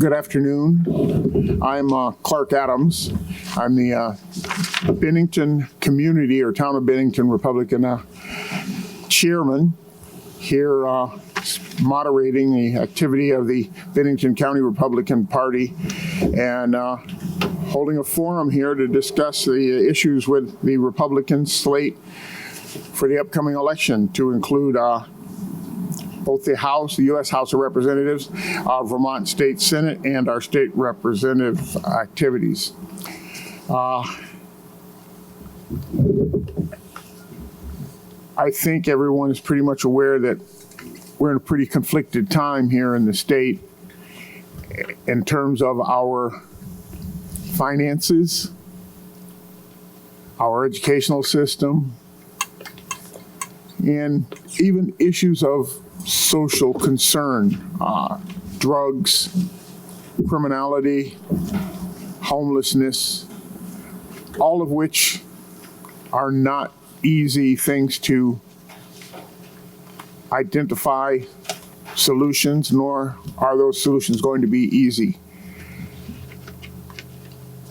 Good afternoon. I'm Clark Adams. I'm the Bennington Community or Town of Bennington Republican chairman here moderating the activity of the Bennington County Republican Party and holding a forum here to discuss the issues with the Republican slate for the upcoming election, to include both the House, the U.S. House of Representatives, our Vermont State Senate, and our state representative activities. I think everyone is pretty much aware that we're in a pretty conflicted time here in the state in terms of our finances, our educational system, and even issues of social concern, drugs, criminality, homelessness, all of which are not easy things to identify solutions, nor are those solutions going to be easy.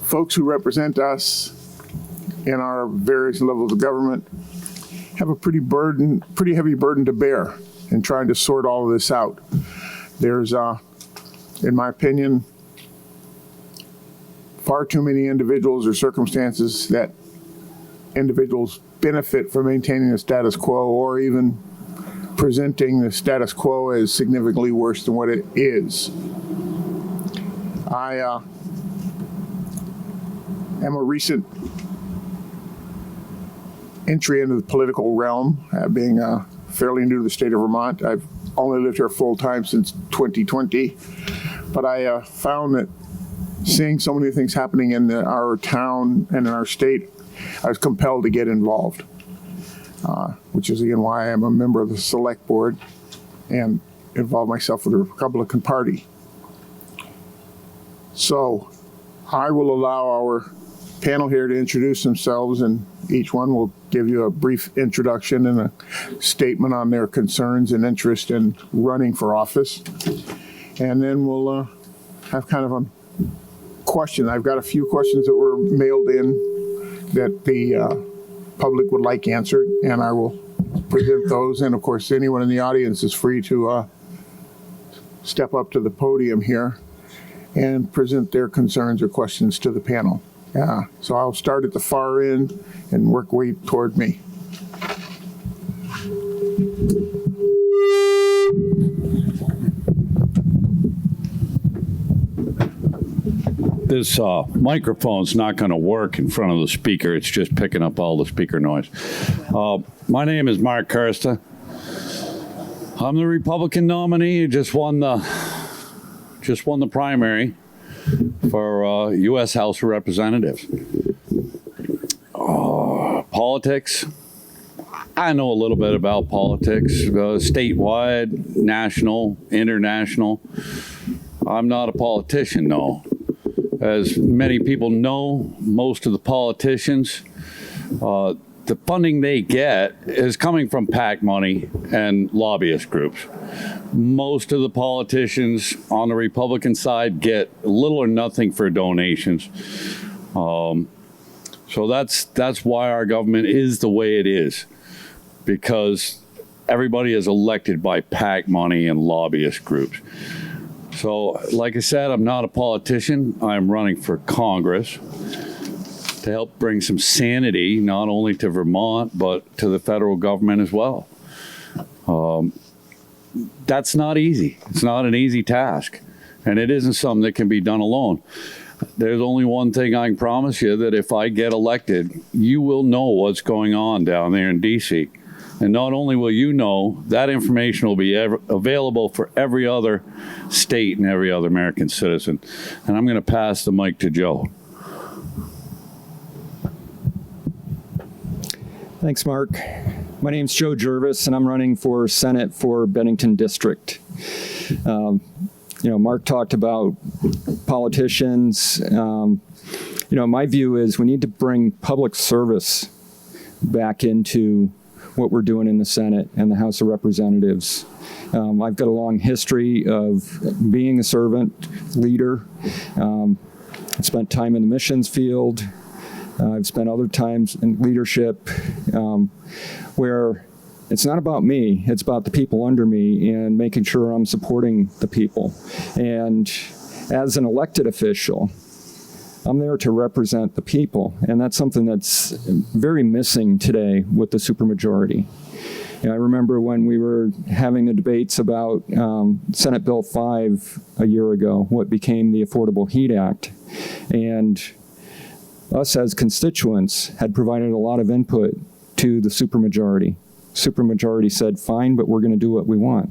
Folks who represent us in our various levels of government have a pretty heavy burden to bear in trying to sort all of this out. There's, in my opinion, far too many individuals or circumstances that individuals benefit from maintaining the status quo, or even presenting the status quo as significantly worse than what it is. I am a recent entry into the political realm, being fairly new to the state of Vermont. I've only lived here full time since 2020, but I found that seeing so many things happening in our town and in our state, I was compelled to get involved, which is again why I am a member of the select board and involve myself with the Republican Party. So I will allow our panel here to introduce themselves, and each one will give you a brief introduction and a statement on their concerns and interest in running for office. And then we'll have kind of a question. I've got a few questions that were mailed in that the public would like answered, and I will present those. And of course, anyone in the audience is free to step up to the podium here and present their concerns or questions to the panel. So I'll start at the far end and work way toward me. This microphone's not going to work in front of the speaker. It's just picking up all the speaker noise. My name is Mark Karsta. I'm the Republican nominee who just won the primary for U.S. House of Representatives. Politics. I know a little bit about politics, statewide, national, international. I'm not a politician, no. As many people know, most of the politicians, the funding they get is coming from PAC money and lobbyist groups. Most of the politicians on the Republican side get little or nothing for donations. So that's why our government is the way it is, because everybody is elected by PAC money and lobbyist groups. So, like I said, I'm not a politician. I'm running for Congress to help bring some sanity, not only to Vermont, but to the federal government as well. That's not easy. It's not an easy task, and it isn't something that can be done alone. There's only one thing I can promise you, that if I get elected, you will know what's going on down there in D.C. And not only will you know, that information will be available for every other state and every other American citizen. And I'm going to pass the mic to Joe. Thanks, Mark. My name's Joe Jervis, and I'm running for Senate for Bennington District. Mark talked about politicians. My view is we need to bring public service back into what we're doing in the Senate and the House of Representatives. I've got a long history of being a servant leader. I spent time in the missions field. I've spent other times in leadership where it's not about me, it's about the people under me and making sure I'm supporting the people. And as an elected official, I'm there to represent the people, and that's something that's very missing today with the supermajority. I remember when we were having the debates about Senate Bill 5 a year ago, what became the Affordable Heat Act, and us as constituents had provided a lot of input to the supermajority. Supermajority said, fine, but we're going to do what we want.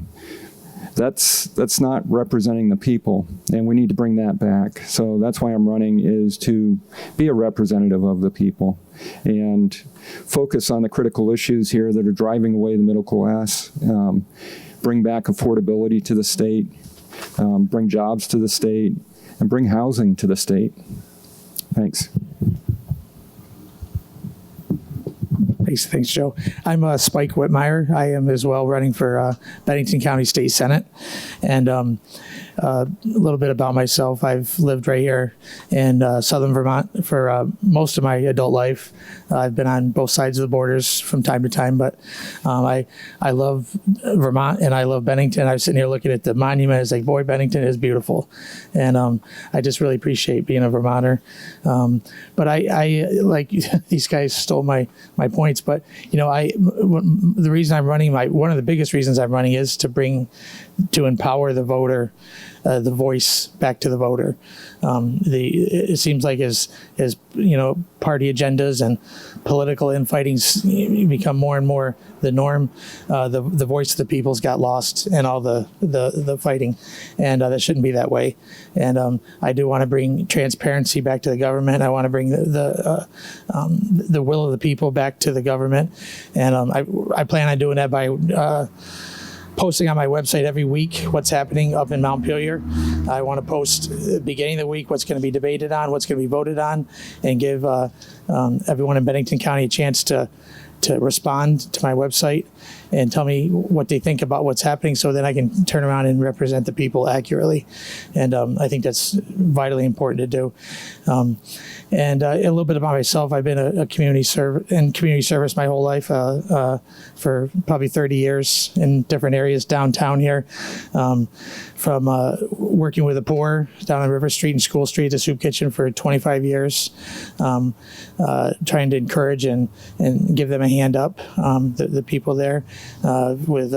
That's not representing the people, and we need to bring that back. So that's why I'm running, is to be a representative of the people and focus on the critical issues here that are driving away the middle class, bring back affordability to the state, bring jobs to the state, and bring housing to the state. Thanks. Thanks, Joe. I'm Spike Whitmire. I am as well running for Bennington County State Senate. And a little bit about myself. I've lived right here in southern Vermont for most of my adult life. I've been on both sides of the borders from time to time, but I love Vermont and I love Bennington. I was sitting here looking at the monument. It's like, boy, Bennington is beautiful. And I just really appreciate being a Vermonter. But I like, these guys stole my points, but the reason I'm running, one of the biggest reasons I'm running is to empower the voter, the voice back to the voter. It seems like as party agendas and political infightings become more and more the norm, the voice of the people's got lost in all the fighting, and that shouldn't be that way. And I do want to bring transparency back to the government. I want to bring the will of the people back to the government, and I plan on doing that by posting on my website every week what's happening up in Montpelier. I want to post at the beginning of the week what's going to be debated on, what's going to be voted on, and give everyone in Bennington County a chance to respond to my website and tell me what they think about what's happening, so then I can turn around and represent the people accurately. And I think that's vitally important to do. And a little bit about myself. I've been a community service my whole life, for probably 30 years in different areas downtown here, from working with the poor down on River Street and School Street, the soup kitchen for 25 years, trying to encourage and give them a hand up, the people there, with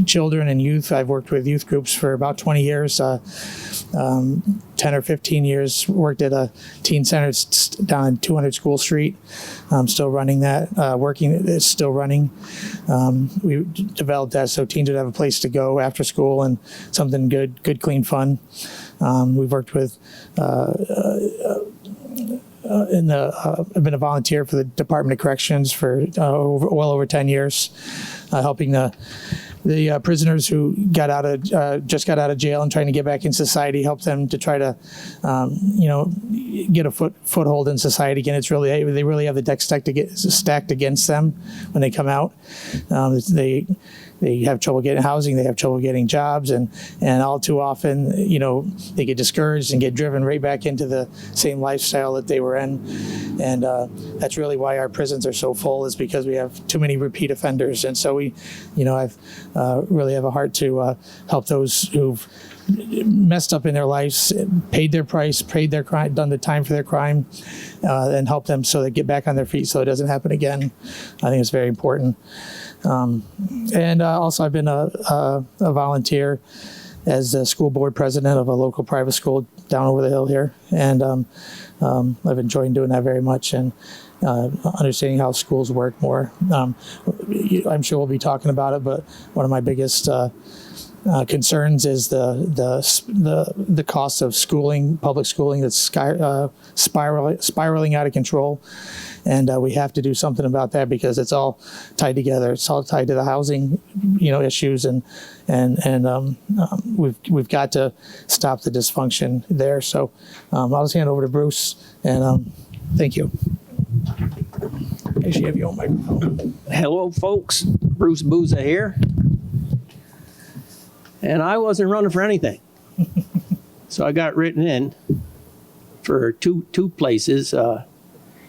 children and youth. I've worked with youth groups for about 20 years, 10 or 15 years, worked at a teen center down on 200 School Street. I'm still running that, it's still running. We developed that so teens would have a place to go after school and something good, clean fun. We've worked with, I've been a volunteer for the Department of Corrections for well over 10 years, helping the prisoners who just got out of jail and trying to get back in society, help them to try to, get a foothold in society again. They really have the deck stacked against them when they come out. They have trouble getting housing, they have trouble getting jobs, and all too often, they get discouraged and get driven right back into the same lifestyle that they were in. And that's really why our prisons are so full, is because we have too many repeat offenders. And so I've really have a heart to help those who've messed up in their lives, paid their price, paid their crime, done the time for their crime, and help them so they get back on their feet so it doesn't happen again. I think it's very important. And also I've been a volunteer as the school board president of a local private school down over the hill here. And I've enjoyed doing that very much, and understanding how schools work more. I'm sure we'll be talking about it, but one of my biggest concerns is the cost of schooling, public schooling, that's spiraling out of control. And we have to do something about that, because it's all tied together. It's all tied to the housing, issues, and we've got to stop the dysfunction there. So I'll just hand it over to Bruce, and thank you. Does she have your microphone? Hello, folks. Bruce Booza here. And I wasn't running for anything. So I got written in for two places,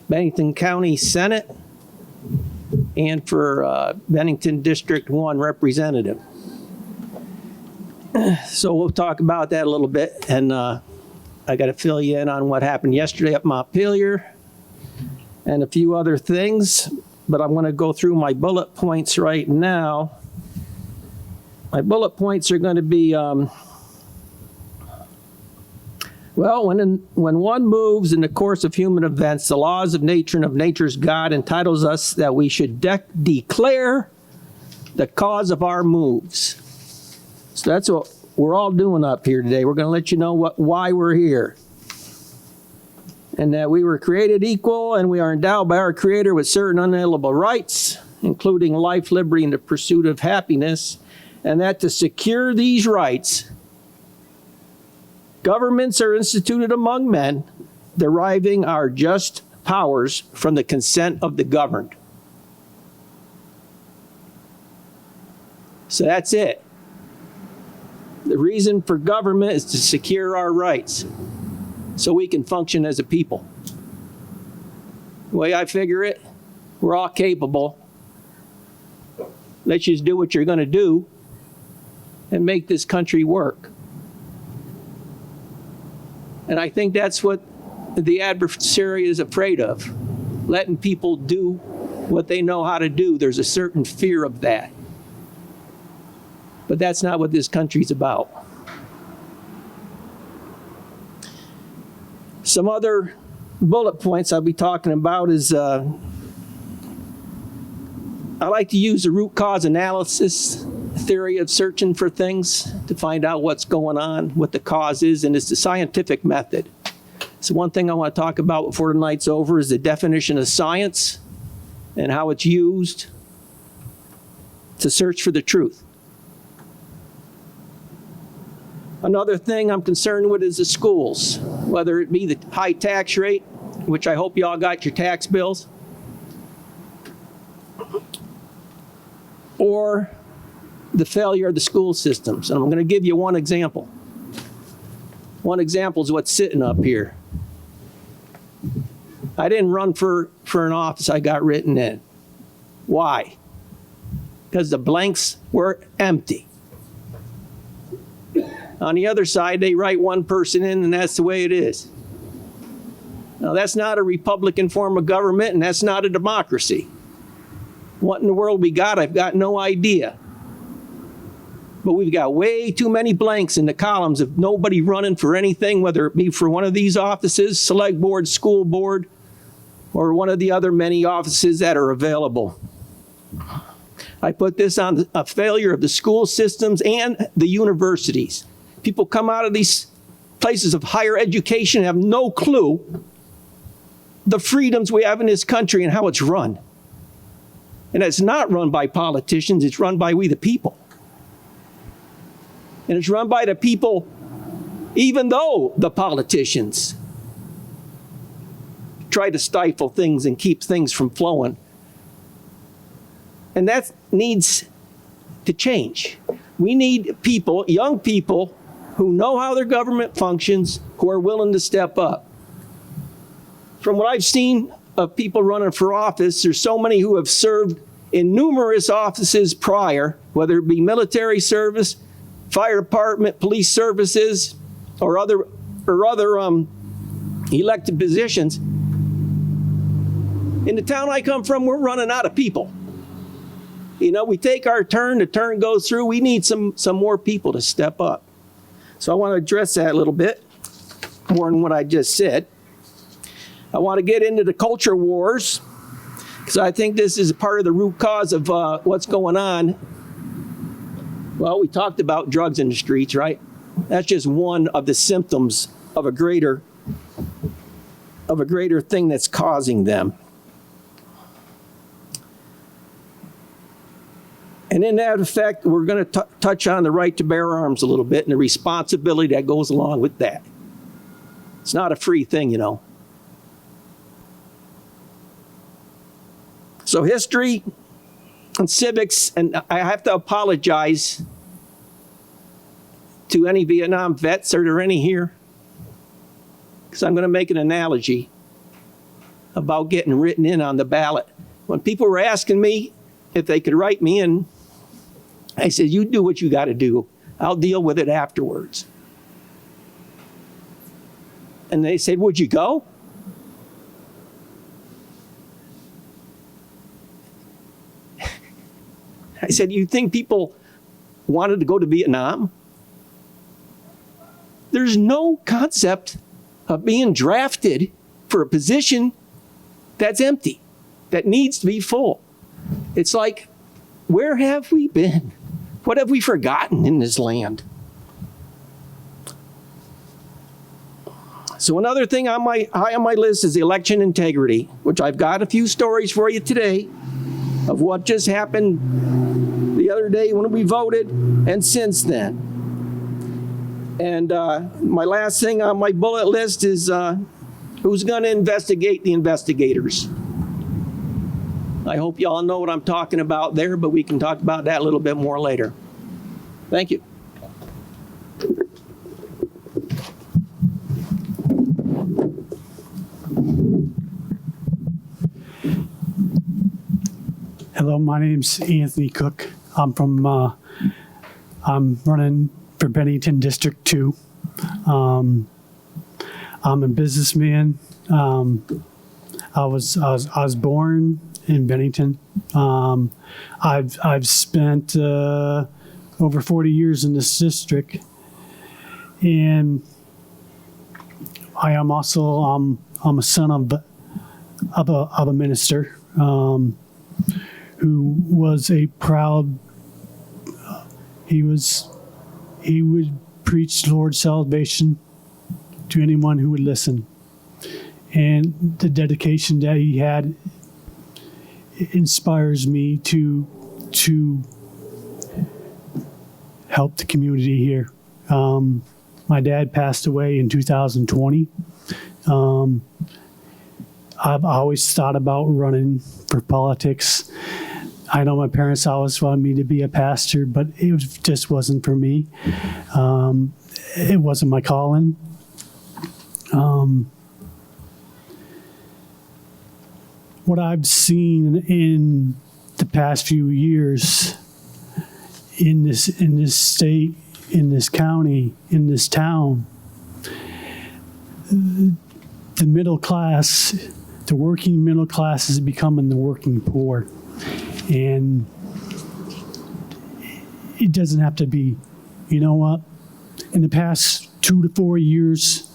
Bennington County Senate and for Bennington District 1 representative. So we'll talk about that a little bit. And I got to fill you in on what happened yesterday at Montpelier and a few other things. But I'm going to go through my bullet points right now. My bullet points are going to be, well, when one moves in the course of human events, the laws of nature and of nature's God entitles us that we should declare the cause of our moves. So that's what we're all doing up here today. We're going to let you know why we're here. And that we were created equal and we are endowed by our Creator with certain unalienable rights, including life, liberty, and the pursuit of happiness. And that to secure these rights, governments are instituted among men, deriving our just powers from the consent of the governed. So that's it. The reason for government is to secure our rights so we can function as a people. The way I figure it, we're all capable. Let's just do what you're going to do and make this country work. And I think that's what the adversary is afraid of, letting people do what they know how to do. There's a certain fear of that. But that's not what this country's about. Some other bullet points I'll be talking about is I like to use the root cause analysis theory of searching for things to find out what's going on, what the cause is, and it's the scientific method. So one thing I want to talk about before the night's over is the definition of science and how it's used to search for the truth. Another thing I'm concerned with is the schools, whether it be the high tax rate, which I hope you all got your tax bills, or the failure of the school systems. And I'm going to give you one example. One example is what's sitting up here. I didn't run for an office. I got written in. Why? Because the blanks were empty. On the other side, they write one person in, and that's the way it is. Now, that's not a Republican form of government, and that's not a democracy. What in the world we got, I've got no idea. But we've got way too many blanks in the columns of nobody running for anything, whether it be for one of these offices, select board, school board, or one of the other many offices that are available. I put this on a failure of the school systems and the universities. People come out of these places of higher education and have no clue the freedoms we have in this country and how it's run. And it's not run by politicians, it's run by we the people. And it's run by the people even though the politicians try to stifle things and keep things from flowing. And that needs to change. We need people, young people, who know how their government functions, who are willing to step up. From what I've seen of people running for office, there's so many who have served in numerous offices prior, whether it be military service, fire department, police services, or other elected positions. In the town I come from, we're running out of people. You know, we take our turn, the turn goes through, we need some more people to step up. So I want to address that a little bit more than what I just said. I want to get into the culture wars, because I think this is part of the root cause of what's going on. Well, we talked about drugs in the streets, right? That's just one of the symptoms of a greater thing that's causing them. And in that effect, we're going to touch on the right to bear arms a little bit and the responsibility that goes along with that. It's not a free thing, you know. So history and civics, and I have to apologize to any Vietnam vets. Are there any here? Because I'm going to make an analogy about getting written in on the ballot. When people were asking me if they could write me in, I said, you do what you got to do. I'll deal with it afterwards. And they said, would you go? I said, you think people wanted to go to Vietnam? There's no concept of being drafted for a position that's empty, that needs to be full. It's like, where have we been? What have we forgotten in this land? So another thing high on my list is election integrity, which I've got a few stories for you today of what just happened the other day when we voted and since then. And my last thing on my bullet list is who's going to investigate the investigators? I hope you all know what I'm talking about there, but we can talk about that a little bit more later. Thank you. Hello, my name's Anthony Cook. I'm running for Bennington District 2. I'm a businessman. I was born in Bennington. I've spent over 40 years in this district, and I am also I'm a son of a minister who was a proud. He would preach Lord's salvation to anyone who would listen, and the dedication that he had inspires me to help the community here. My dad passed away in 2020. I've always thought about running for politics. I know my parents always wanted me to be a pastor, but just wasn't for me. It wasn't my calling. What I've seen in the past few years in this state, in this county, in this town, the middle class, the working middle class is becoming the working poor. And it doesn't have to be. You know what? In the past 2 to 4 years,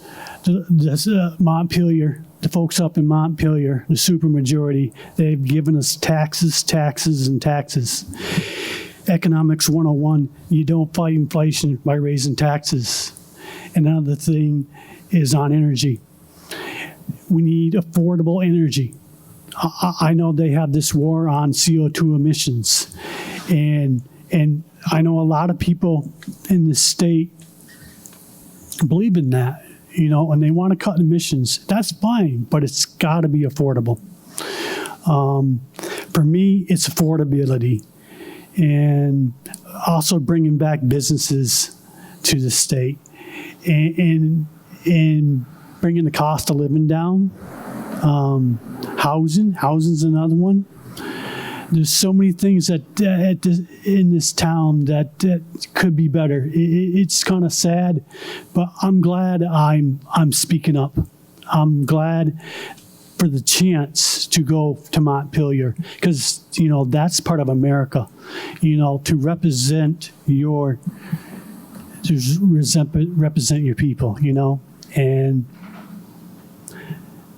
Montpelier, the folks up in Montpelier, the supermajority, they've given us taxes, taxes, and taxes. Economics 101, you don't fight inflation by raising taxes. Another thing is on energy. We need affordable energy. I know they have this war on CO2 emissions, and I know a lot of people in this state believe in that, and they want to cut emissions. That's fine, but it's got to be affordable. For me, it's affordability, and also bringing back businesses to the state, and bringing the cost of living down. Housing's another one. There's so many things that in this town that could be better. It's kind of sad, but I'm glad I'm speaking up. I'm glad for the chance to go to Montpelier, because that's part of America. To represent represent your people. And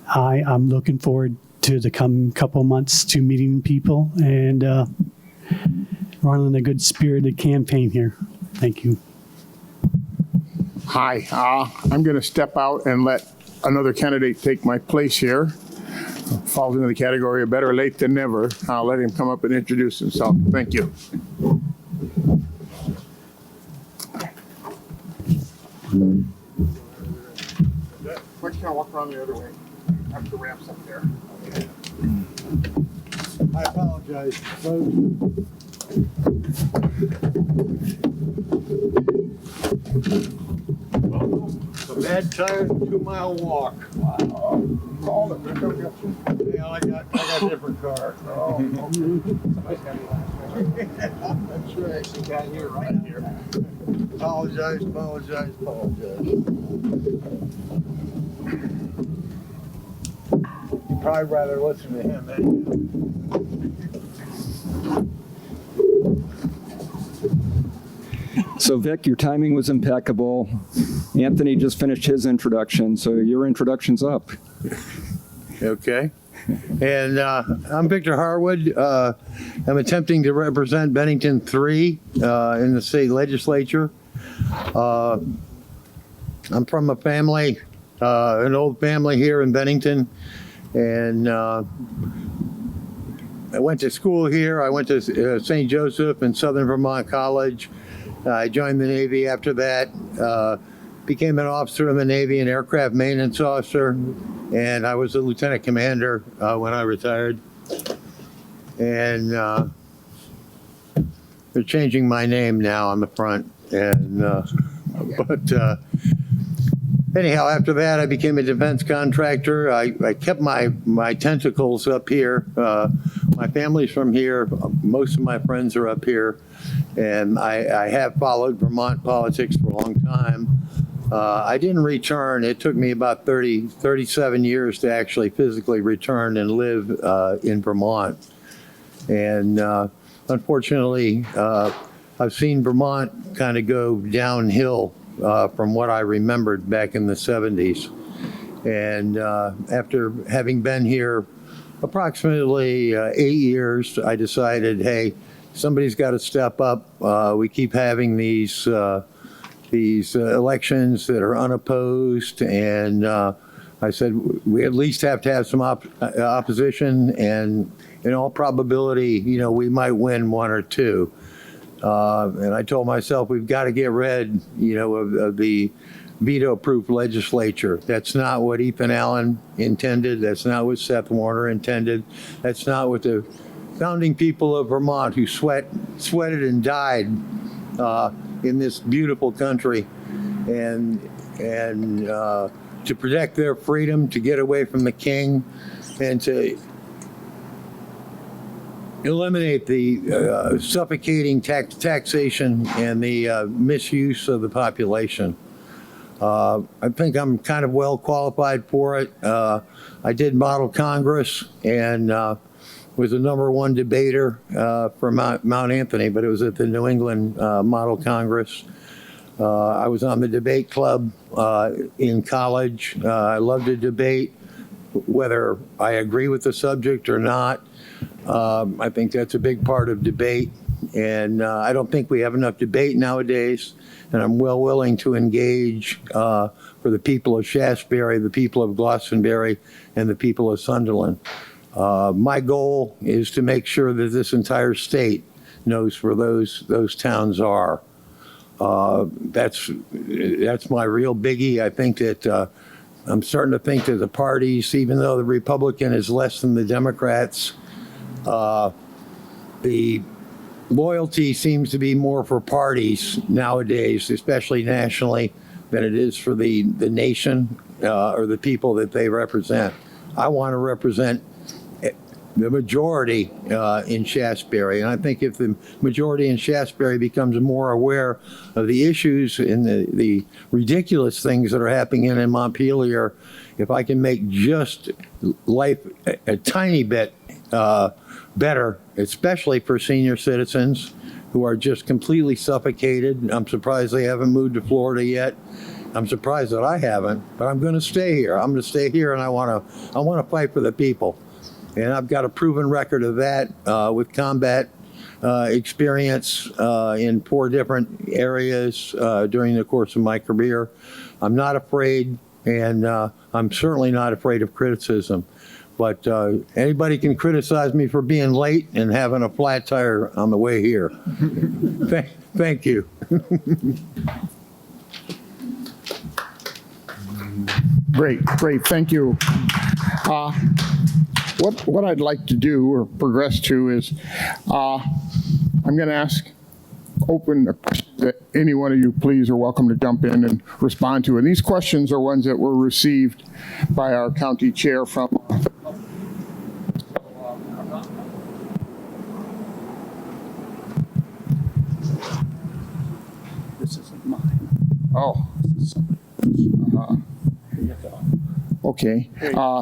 I'm looking forward to the coming couple months to meeting people and running a good spirited campaign here. Thank you. Hi, I'm going to step out and let another candidate take my place here. Falls into the category of better late than never. I'll let him come up and introduce himself. Thank you. Why don't you walk around the other way? Up the ramps up there. I apologize. A bad tired 2-mile walk. Wow. Yeah, I got a different car. Oh. That's right. You got here right here. Apologize. You'd probably rather listen to him So Vic, your timing was impeccable. Anthony just finished his introduction, so your introduction's up. Okay. And I'm Victor Harwood. I'm attempting to represent Bennington 3 in the state legislature. I'm from a family, an old family here in Bennington. And I went to school here. I went to St. Joseph and Southern Vermont College. I joined the Navy after that, became an officer in the Navy, an aircraft maintenance officer, and I was a lieutenant commander when I retired. And they're changing my name now on the front. And but anyhow, after that, I became a defense contractor. I kept my tentacles up here. My family's from here. Most of my friends are up here. And I have followed Vermont politics for a long time. I didn't return. It took me about 37 years to actually physically return and live in Vermont. And unfortunately, I've seen Vermont kind of go downhill from what I remembered back in the 70s. And after having been here approximately 8 years, I decided, hey, somebody's got to step up. We keep having these elections that are unopposed, and I said we at least have to have some opposition, and in all probability, we might win one or two. And I told myself we've got to get rid, of the veto-proof legislature. That's not what Ethan Allen intended. That's not what Seth Warner intended. That's not what the founding people of Vermont who sweated and died in this beautiful country, and to protect their freedom, to get away from the king, and to eliminate the suffocating taxation and the misuse of the population. I think I'm kind of well qualified for it. I did model Congress and was the #1 debater for Mount Anthony, but it was at the New England Model Congress. I was on the debate club in college. I love to debate, whether I agree with the subject or not. I think that's a big part of debate, and I don't think we have enough debate nowadays, and I'm well willing to engage for the people of Shaftesbury, the people of Glastonbury, and the people of Sunderland. My goal is to make sure that this entire state knows where those towns are. That's my real biggie. I think that I'm starting to think that the parties, even though the Republican is less than the Democrats, the loyalty seems to be more for parties nowadays, especially nationally, than it is for the nation or the people that they represent. I want to represent the majority in Shaftesbury. And I think if the majority in Shaftesbury becomes more aware of the issues and the ridiculous things that are happening in Montpelier, if I can make just life a tiny bit better, especially for senior citizens who are just completely suffocated. I'm surprised they haven't moved to Florida yet. I'm surprised that I haven't, but I'm going to stay here. I'm going to stay here, and I want to fight for the people. And I've got a proven record of that with combat experience in 4 different areas during the course of my career. I'm not afraid, and I'm certainly not afraid of criticism. But anybody can criticize me for being late and having a flat tire on the way here. Thank you. Great, thank you. what I'd like to do or progress to is, I'm going to ask open a question that any one of you please are welcome to jump in and respond to. And these questions are ones that were received by our county chair from This isn't mine. oh. This is somebody. Okay.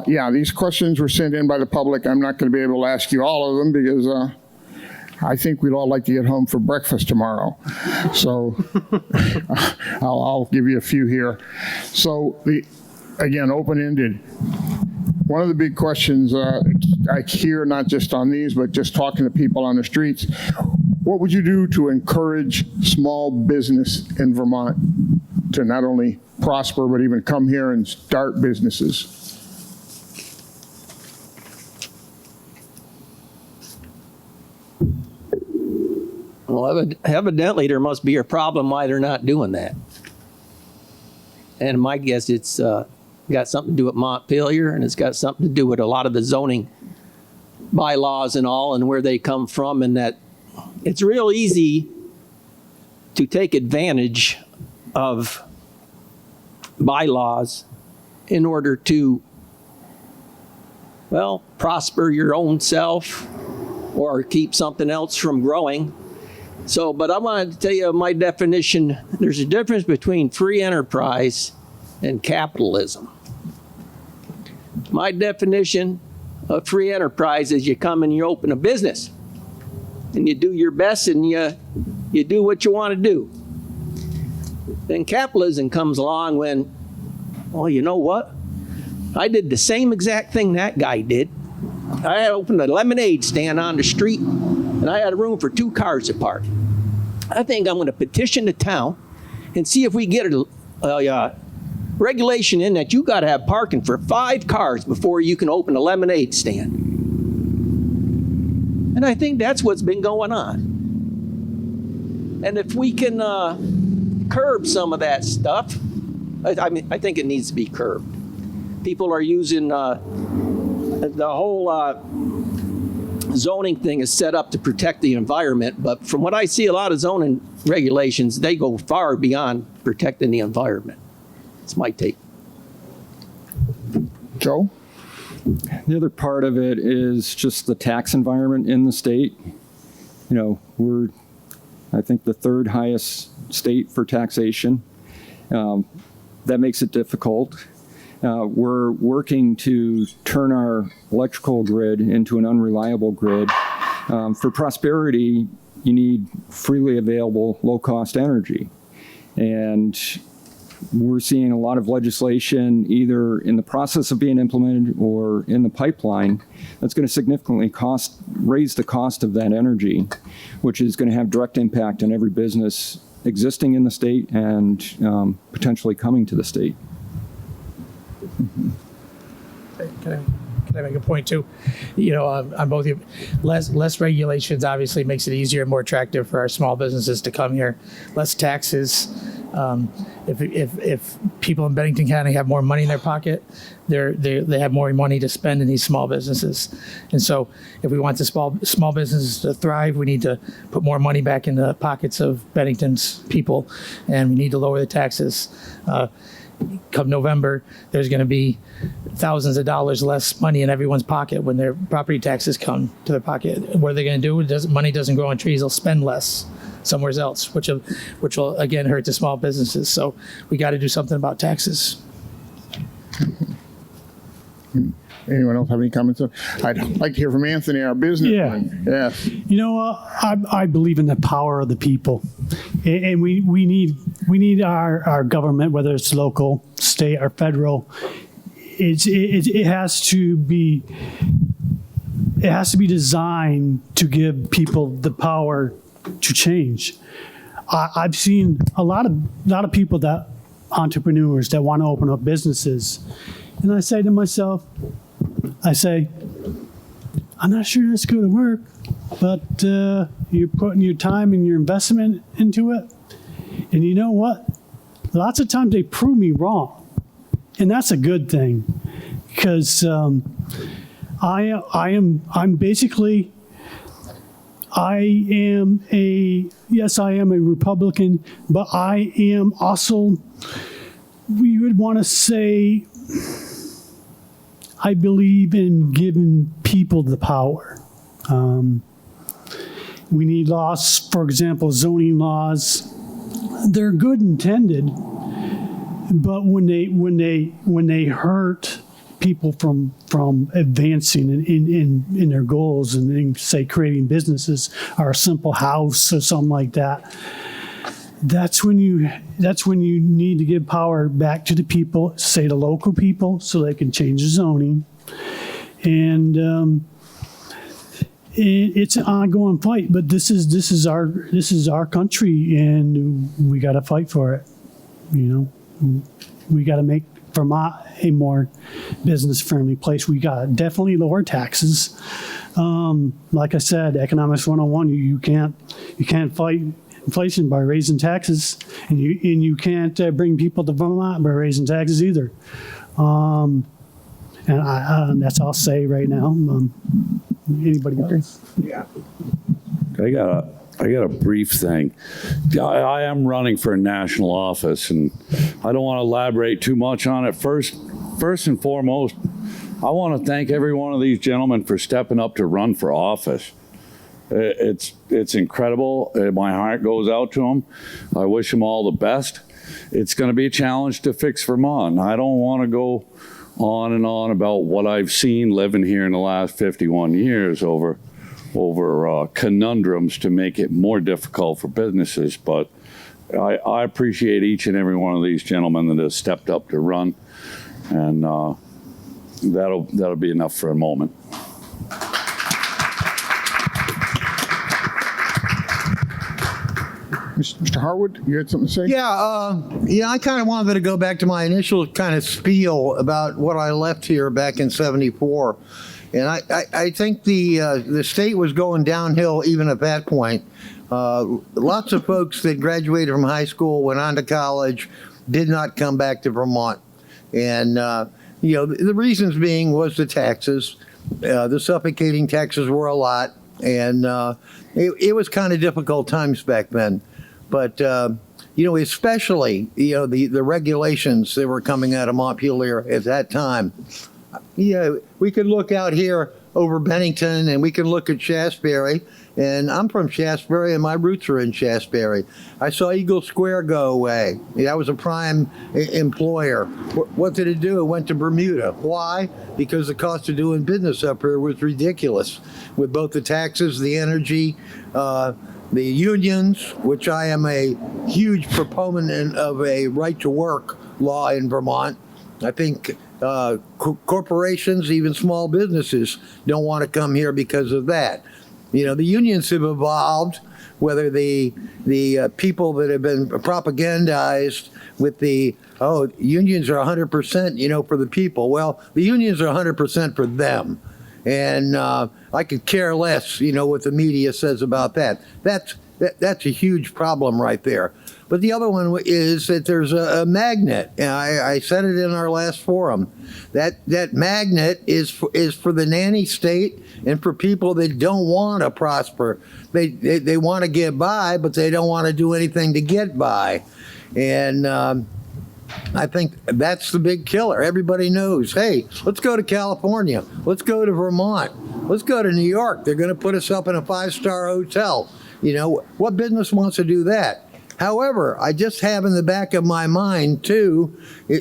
Yeah, these questions were sent in by the public. I'm not going to be able to ask you all of them because I think we'd all like to get home for breakfast tomorrow. So I'll give you a few here. So, again, open-ended. One of the big questions I hear, not just on these, but just talking to people on the streets, what would you do to encourage small business in Vermont to not only prosper, but even come here and start businesses? Well, evidently there must be a problem why they're not doing that. And my guess it's got something to do with Montpelier, and it's got something to do with a lot of the zoning bylaws and all, and where they come from, and that it's real easy to take advantage of bylaws in order to, well, prosper your own self or keep something else from growing. So, but I wanted to tell you my definition. There's a difference between free enterprise and capitalism. My definition of free enterprise is you come and you open a business and you do your best and you do what you want to do. Then capitalism comes along when, well, you know what? I did the same exact thing that guy did. I had opened a lemonade stand on the street and I had a room for 2 cars to park. I think I'm going to petition the town and see if we get a regulation in that you got to have parking for 5 cars before you can open a lemonade stand. And I think that's what's been going on. And if we can curb some of that stuff, I mean, I think it needs to be curbed. People are using the whole zoning thing is set up to protect the environment, but from what I see, a lot of zoning regulations, they go far beyond protecting the environment. It's my take. Joe? The other part of it is just the tax environment in the state. You know, we're, I think, the 3rd highest state for taxation. That makes it difficult. We're working to turn our electrical grid into an unreliable grid. For prosperity, you need freely available, low-cost energy. And we're seeing a lot of legislation either in the process of being implemented or in the pipeline that's going to significantly raise the cost of that energy, which is going to have direct impact on every business existing in the state and potentially coming to the state. Can I make a point too? You know, on both of you, less regulations obviously makes it easier and more attractive for our small businesses to come here. Less taxes. If people in Bennington County have more money in their pocket, they have more money to spend in these small businesses. And so, if we want the small businesses to thrive, we need to put more money back in the pockets of Bennington's people, and we need to lower the taxes. Come November, there's going to be thousands of dollars less money in everyone's pocket when their property taxes come to their pocket. What are they going to do? Money doesn't grow on trees. They'll spend less somewhere else, which will again hurt the small businesses. So we got to do something about taxes. Anyone else have any comments? I'd like to hear from Anthony, our businessman. Yeah. Yes. You know, I believe in the power of the people, and we need our government, whether it's local, state, or federal. It has to be designed to give people the power to change. I've seen a lot of people entrepreneurs that want to open up businesses, and I say to myself, I'm not sure that's going to work, but you're putting your time and your investment into it. And you know what? Lots of times they prove me wrong. And that's a good thing, because I'm basically, yes, I am a Republican, but I am also, we would want to say, I believe in giving people the power. We need laws, for example, zoning laws. They're good intended, but when they hurt people from advancing in their goals and say creating businesses or a simple house or something like that, that's when you need to give power back to the people, say the local people, so they can change the zoning. And it's an ongoing fight, but this is our country, and we got to fight for it. You know, we got to make Vermont a more business-friendly place. We got to definitely lower taxes. Like I said, economics 101. You can't fight inflation by raising taxes, and you can't bring people to Vermont by raising taxes either. And that's all I'll say right now. Anybody else? Yeah. I got a brief thing. I am running for a national office, and I don't want to elaborate too much on it. First and foremost, I want to thank every one of these gentlemen for stepping up to run for office. It's incredible. My heart goes out to them. I wish them all the best. It's going to be a challenge to fix Vermont. I don't want to go on and on about what I've seen living here in the last 51 years over conundrums to make it more difficult for businesses. But I appreciate each and every one of these gentlemen that has stepped up to run, and that'll be enough for a moment. Mr. Harwood, you had something to say? Yeah, I kind of wanted to go back to my initial kind of spiel about what I left here back in '74, and I think the state was going downhill even at that point. Lots of folks that graduated from high school, went on to college, did not come back to Vermont, and the reasons being was the taxes. The suffocating taxes were a lot, and it was kind of difficult times back then. But, especially, the regulations that were coming out of Montpelier at that time. We could look out here over Bennington, and we can look at Shasberry. And I'm from Shasberry, and my roots are in Shasberry. I saw Eagle Square go away. That was a prime employer. What did it do? It went to Bermuda. Why? Because the cost of doing business up here was ridiculous, with both the taxes, the energy, the unions, which I am a huge proponent of a right-to-work law in Vermont. I think corporations, even small businesses, don't want to come here because of that. The unions have evolved, whether the people that have been propagandized with unions are 100%, for the people. Well, the unions are 100% for them. And I could care less, what the media says about that. That's a huge problem right there. But the other one is that there's a magnet. And I said it in our last forum. That magnet is for the nanny state and for people that don't want to prosper. They want to get by, but they don't want to do anything to get by. And I think that's the big killer. Everybody knows, hey, let's go to California. Let's go to Vermont. Let's go to New York. They're going to put us up in a 5-star hotel. What business wants to do that? However, I just have in the back of my mind, too,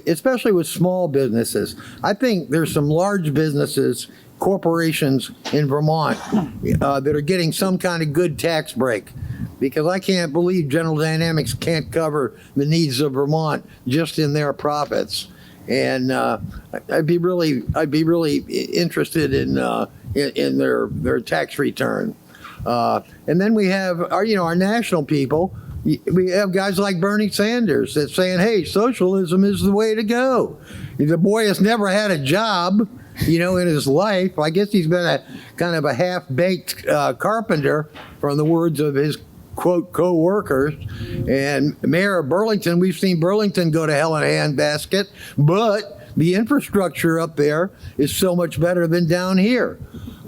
especially with small businesses, I think there's some large businesses, corporations in Vermont that are getting some kind of good tax break. Because I can't believe General Dynamics can't cover the needs of Vermont just in their profits, and I'd be really interested in their tax return. And then we have our national people. We have guys like Bernie Sanders that's saying, "Hey, socialism is the way to go." The boy has never had a job, in his life. I guess he's been a kind of a half-baked carpenter, from the words of his quote co-workers. And Mayor of Burlington, we've seen Burlington go to hell in a handbasket, but the infrastructure up there is so much better than down here.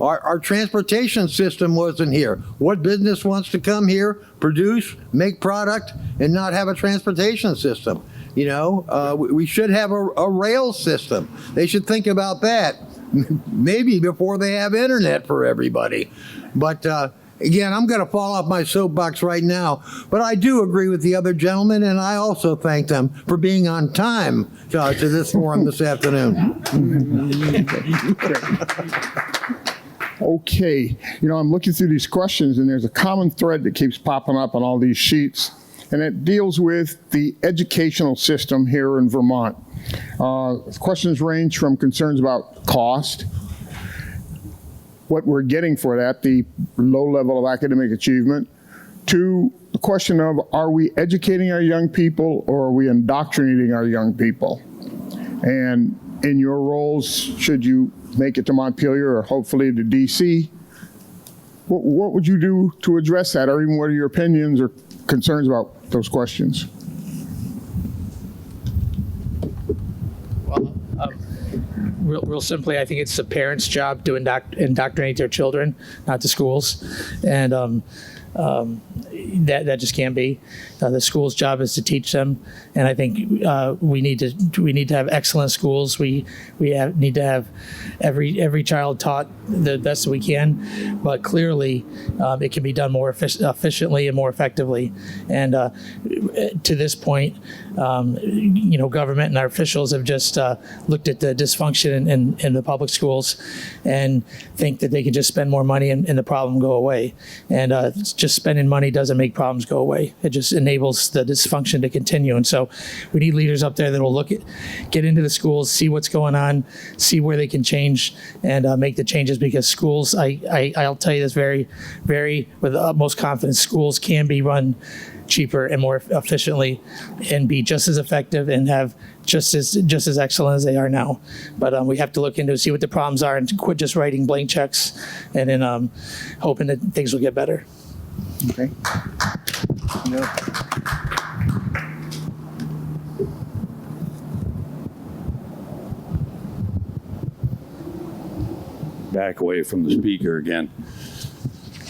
Our transportation system wasn't here. What business wants to come here, produce, make product, and not have a transportation system? You know, we should have a rail system. They should think about that maybe before they have internet for everybody. But again, I'm going to fall off my soapbox right now, but I do agree with the other gentlemen, and I also thank them for being on time to this forum this afternoon. Okay, you know, I'm looking through these questions and there's a common thread that keeps popping up on all these sheets, and it deals with the educational system here in Vermont. Questions range from concerns about cost, what we're getting for that, the low level of academic achievement, to the question of, are we educating our young people or are we indoctrinating our young people? And in your roles, should you make it to Montpelier or hopefully to DC, what would you do to address that? Or even what are your opinions or concerns about those questions? Well, real simply, I think it's the parents' job to indoctrinate their children, not the schools. And that just can't be. The school's job is to teach them, and I think we need to have excellent schools. We need to have every child taught the best that we can, but clearly it can be done more efficiently and more effectively. And to this point, you know, government and our officials have just looked at the dysfunction in the public schools and think that they can just spend more money and the problem go away. And just spending money doesn't make problems go away. It just enables the dysfunction to continue. And so we need leaders up there that will get into the schools, see what's going on, see where they can change, and make the changes, because schools, I'll tell you this very with the utmost confidence, schools can be run cheaper and more efficiently and be just as effective and have just as excellent as they are now. But we have to look into see what the problems are and quit just writing blank checks and then hoping that things will get better. Okay. No. Back away from the speaker again.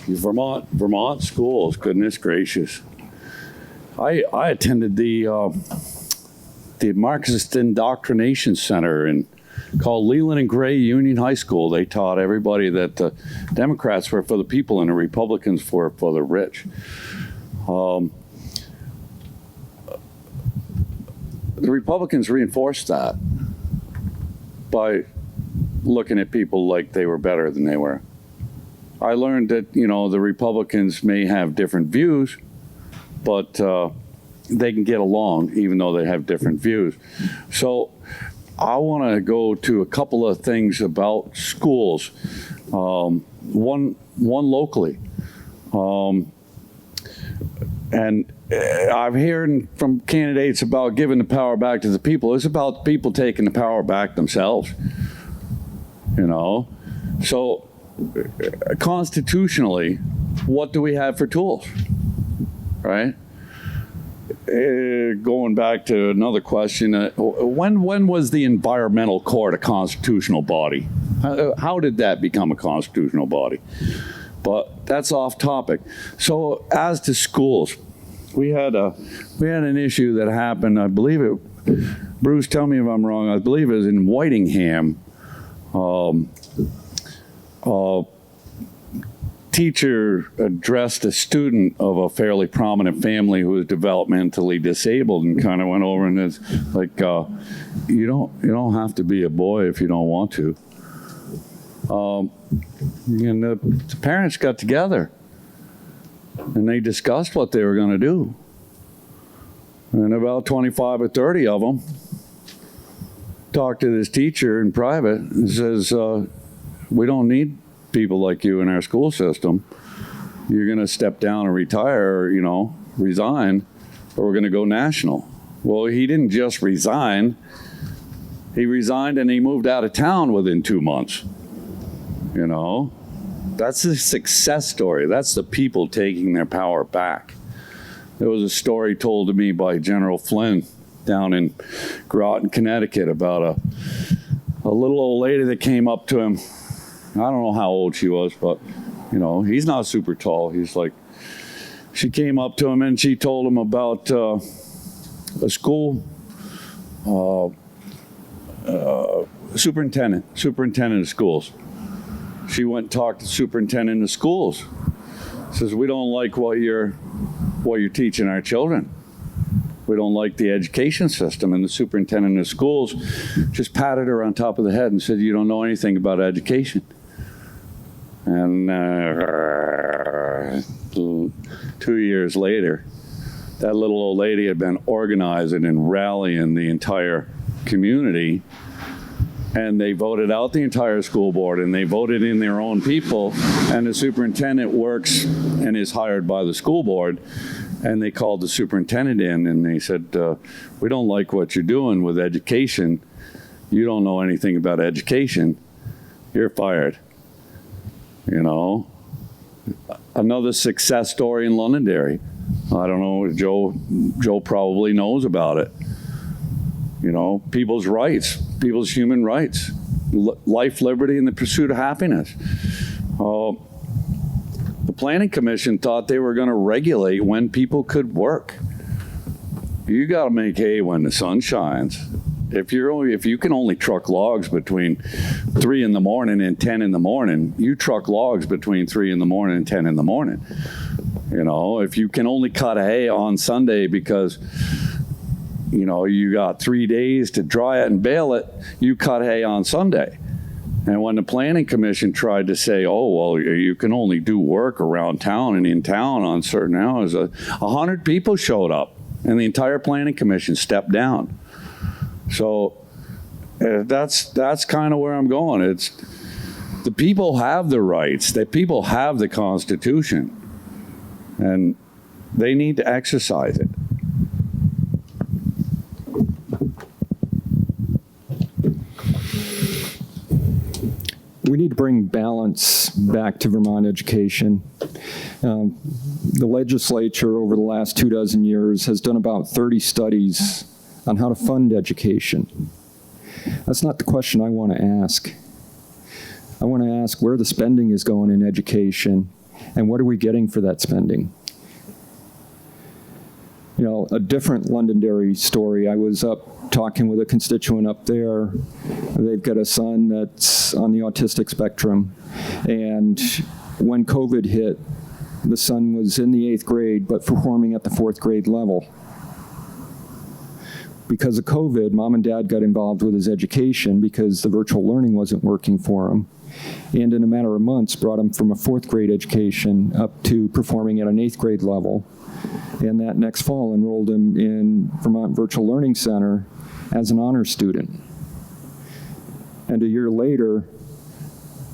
Vermont schools, goodness gracious. I attended the Marxist Indoctrination Center called Leland and Gray Union High School. They taught everybody that the Democrats were for the people and the Republicans were for the rich. The Republicans reinforced that by looking at people like they were better than they were. I learned that, you know, the Republicans may have different views, but they can get along even though they have different views. So I want to go to a couple of things about schools. One locally. And I'm hearing from candidates about giving the power back to the people. It's about people taking the power back themselves. You know? So constitutionally, what do we have for tools? Right? Going back to another question, when was the environmental court a constitutional body? How did that become a constitutional body? But that's off topic. So as to schools, we had an issue that happened. I believe it. Bruce, tell me if I'm wrong. I believe it was in Whitingham. Teacher addressed a student of a fairly prominent family who was developmentally disabled and kind of went over and is like, you don't have to be a boy if you don't want to. And the parents got together and they discussed what they were going to do. And about 25 or 30 of them talked to this teacher in private and says, we don't need people like you in our school system. You're going to step down and retire or, you know, resign, or we're going to go national. Well, he didn't just resign. He resigned and he moved out of town within 2 months. You know, that's a success story. That's the people taking their power back. There was a story told to me by General Flynn down in Groton, Connecticut about a little old lady that came up to him. I don't know how old she was, but you know, he's not super tall. She came up to him and she told him about a school superintendent of schools. She went and talked to the superintendent of schools. Says, we don't like what you're teaching our children. We don't like the education system. And the superintendent of schools just patted her on top of the head and said, you don't know anything about education. And 2 years later, that little old lady had been organizing and rallying the entire community, and they voted out the entire school board, and they voted in their own people, and the superintendent works and is hired by the school board. And they called the superintendent in and they said, we don't like what you're doing with education. You don't know anything about education. You're fired. You know, another success story in Londonderry. I don't know, Joe probably knows about it. You know, people's rights, people's human rights, life, liberty, and the pursuit of happiness. The Planning Commission thought they were going to regulate when people could work. You got to make hay when the sun shines. If you can only truck logs between 3 in the morning and 10 in the morning, you truck logs between 3 in the morning and 10 in the morning. You know, if you can only cut hay on Sunday because, you know, you got 3 days to dry it and bale it, you cut hay on Sunday. And when the Planning Commission tried to say, oh, well, you can only do work around town and in town on certain hours, 100 people showed up and the entire Planning Commission stepped down. So that's kind of where I'm going. It's the people have the rights, the people have the Constitution, and they need to exercise it. We need to bring balance back to Vermont education. The legislature over the last 24 years has done about 30 studies on how to fund education. That's not the question I want to ask. I want to ask where the spending is going in education and what are we getting for that spending. You know, a different Londonderry story. I was up talking with a constituent up there. They've got a son that's on the autistic spectrum. And when COVID hit, the son was in the 8th grade, but performing at the 4th grade level. Because of COVID, mom and dad got involved with his education because the virtual learning wasn't working for him. And in a matter of months, brought him from a 4th grade education up to performing at an 8th grade level. And that next fall enrolled him in Vermont Virtual Learning Center as an honors student. And a year later,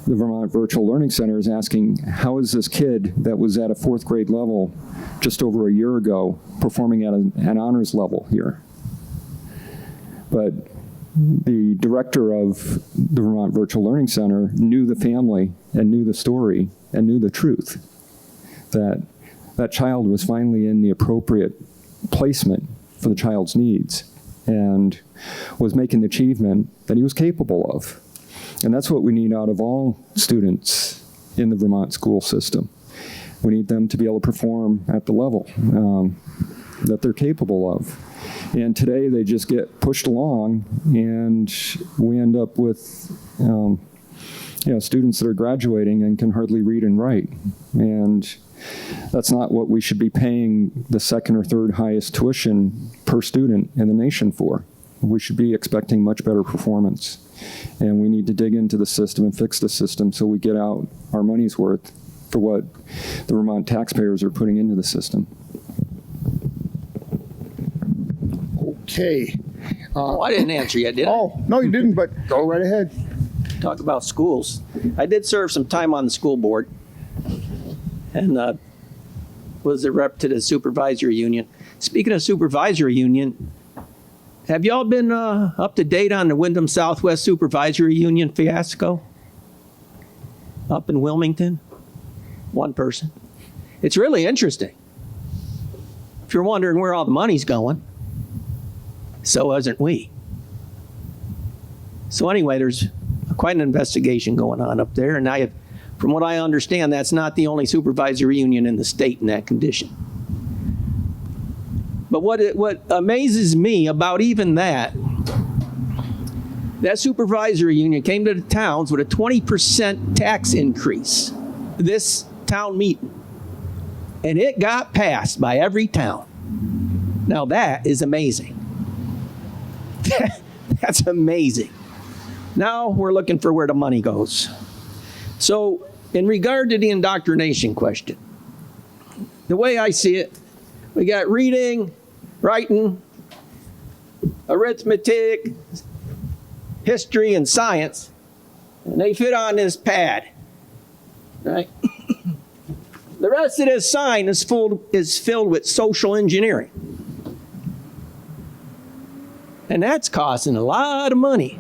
the Vermont Virtual Learning Center is asking, how is this kid that was at a 4th grade level just over a year ago performing at an honors level here? But the director of the Vermont Virtual Learning Center knew the family and knew the story and knew the truth, that that child was finally in the appropriate placement for the child's needs and was making the achievement that he was capable of. And that's what we need out of all students in the Vermont school system. We need them to be able to perform at the level that they're capable of. And today they just get pushed along and we end up with students that are graduating and can hardly read and write. And that's not what we should be paying the 2nd or 3rd highest tuition per student in the nation for. We should be expecting much better performance. And we need to dig into the system and fix the system so we get out our money's worth for what the Vermont taxpayers are putting into the system. Okay. Oh, I didn't answer yet, did I? Oh, no, you didn't, but go right ahead. Talk about schools. I did serve some time on the school board and was a rep to the supervisory union. Speaking of supervisory union, have y'all been up to date on the Wyndham Southwest Supervisory Union fiasco? Up in Wilmington? One person. It's really interesting. If you're wondering where all the money's going, so wasn't we. So anyway, there's quite an investigation going on up there, and from what I understand, that's not the only supervisory union in the state in that condition. But what amazes me about even that supervisory union came to the towns with a 20% tax increase this town meeting, and it got passed by every town. Now that is amazing. That's amazing. Now we're looking for where the money goes. So in regard to the indoctrination question, the way I see it, we got reading, writing, arithmetic, history, and science, and they fit on this pad, right? The rest of this sign is filled with social engineering. And that's costing a lot of money.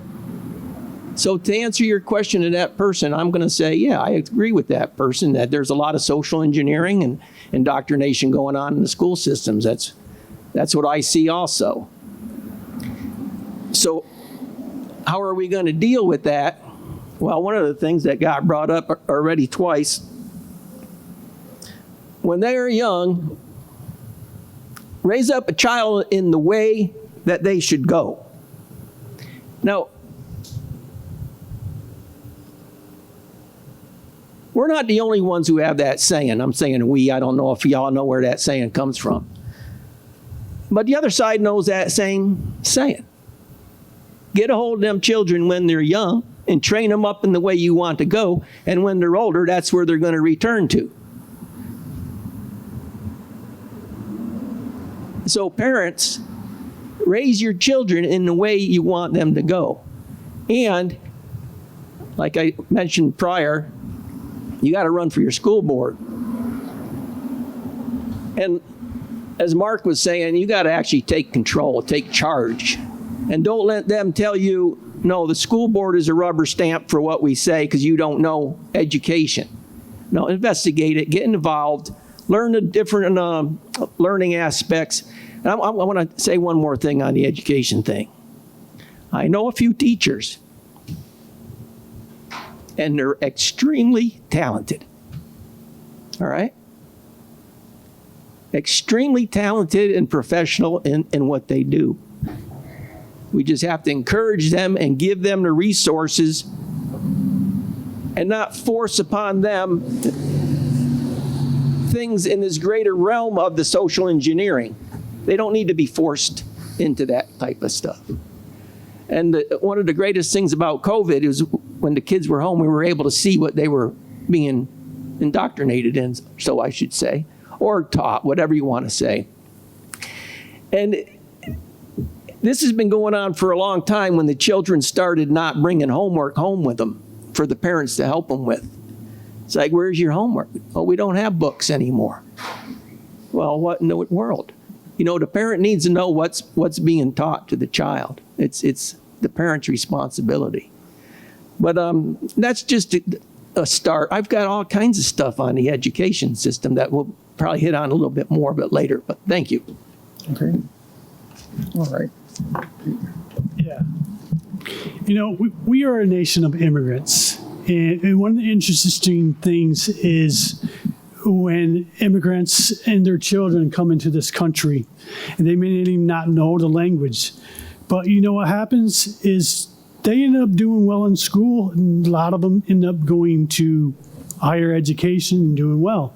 So to answer your question to that person, I'm going to say, yeah, I agree with that person that there's a lot of social engineering and indoctrination going on in the school systems. That's what I see also. So how are we going to deal with that? Well, one of the things that got brought up already twice, when they're young, raise up a child in the way that they should go. Now, we're not the only ones who have that saying. I'm saying we. I don't know if y'all know where that saying comes from. But the other side knows that same saying. Get a hold of them children when they're young and train them up in the way you want to go. And when they're older, that's where they're going to return to. So parents, raise your children in the way you want them to go. And like I mentioned prior, you got to run for your school board. And as Mark was saying, you got to actually take control, take charge. And don't let them tell you, no, the school board is a rubber stamp for what we say because you don't know education. No, investigate it, get involved, learn the different learning aspects. And I want to say one more thing on the education thing. I know a few teachers, and they're extremely talented. All right? Extremely talented and professional in what they do. We just have to encourage them and give them the resources and not force upon them things in this greater realm of the social engineering. They don't need to be forced into that type of stuff. And one of the greatest things about COVID is when the kids were home, we were able to see what they were being indoctrinated in, so I should say, or taught, whatever you want to say. And this has been going on for a long time when the children started not bringing homework home with them for the parents to help them with. It's like, where's your homework? Oh, we don't have books anymore. Well, what in the world? You know, the parent needs to know what's being taught to the child. It's the parent's responsibility. But that's just a start. I've got all kinds of stuff on the education system that we'll probably hit on a little bit more, but later. But thank you. Okay. All right. Yeah. You know, we are a nation of immigrants. And one of the interesting things is when immigrants and their children come into this country, and they may even not know the language. But you know what happens is they end up doing well in school, and a lot of them end up going to higher education and doing well.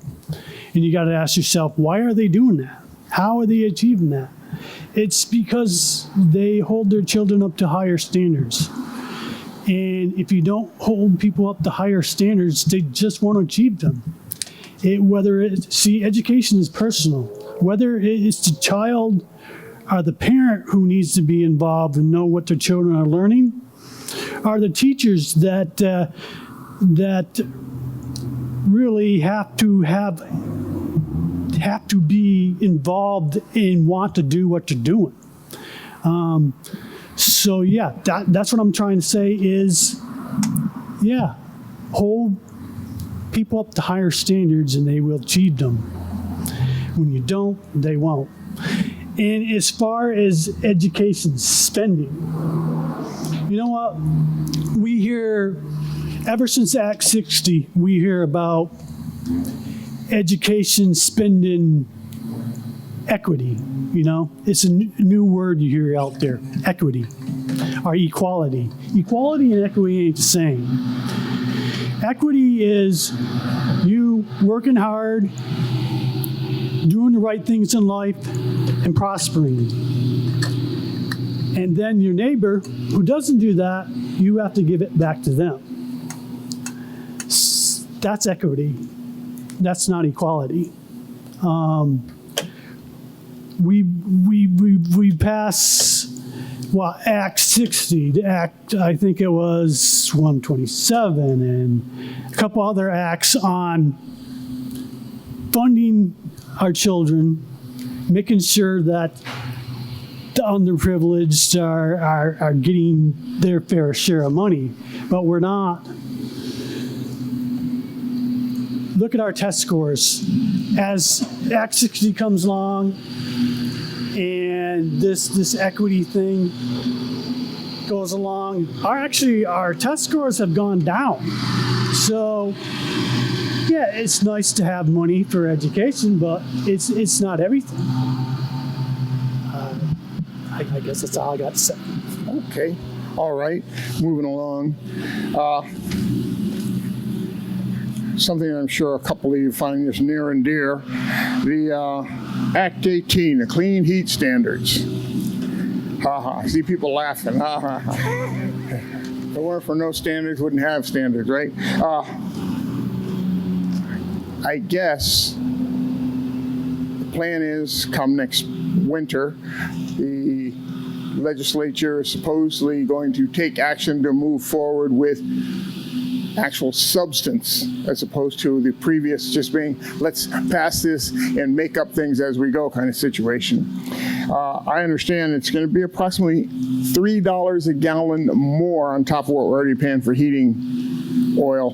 And you got to ask yourself, why are they doing that? How are they achieving that? It's because they hold their children up to higher standards. And if you don't hold people up to higher standards, they just won't achieve them. Education is personal. Whether it's the child or the parent who needs to be involved and know what their children are learning, are the teachers that really have to be involved and want to do what they're doing. So yeah, that's what I'm trying to say is, yeah, hold people up to higher standards and they will achieve them. When you don't, they won't. And as far as education spending, You know what? We hear, ever since Act 60, we hear about education spending equity. You know, it's a new word you hear out there, equity, or equality. Equality and equity ain't the same. Equity is you working hard, doing the right things in life, and prospering. And then your neighbor who doesn't do that, you have to give it back to them. That's equity. That's not equality. We pass Act 60, the Act, I think it was 127, and a couple other acts on funding our children, making sure that the underprivileged are getting their fair share of money, but we're not. Look at our test scores. As Act 60 comes along and this equity thing goes along, our test scores have gone down. So yeah, it's nice to have money for education, but it's not everything. I guess that's all I got to say. Okay, all right, moving along. Something I'm sure a couple of you find this near and dear, the Act 18, the clean heat standards. I see people laughing. If it weren't for no standards, wouldn't have standards, right? I guess the plan is come next winter, the legislature is supposedly going to take action to move forward with actual substance as opposed to the previous just being, let's pass this and make up things as we go kind of situation. I understand it's going to be approximately $3 a gallon more on top of what we're already paying for heating oil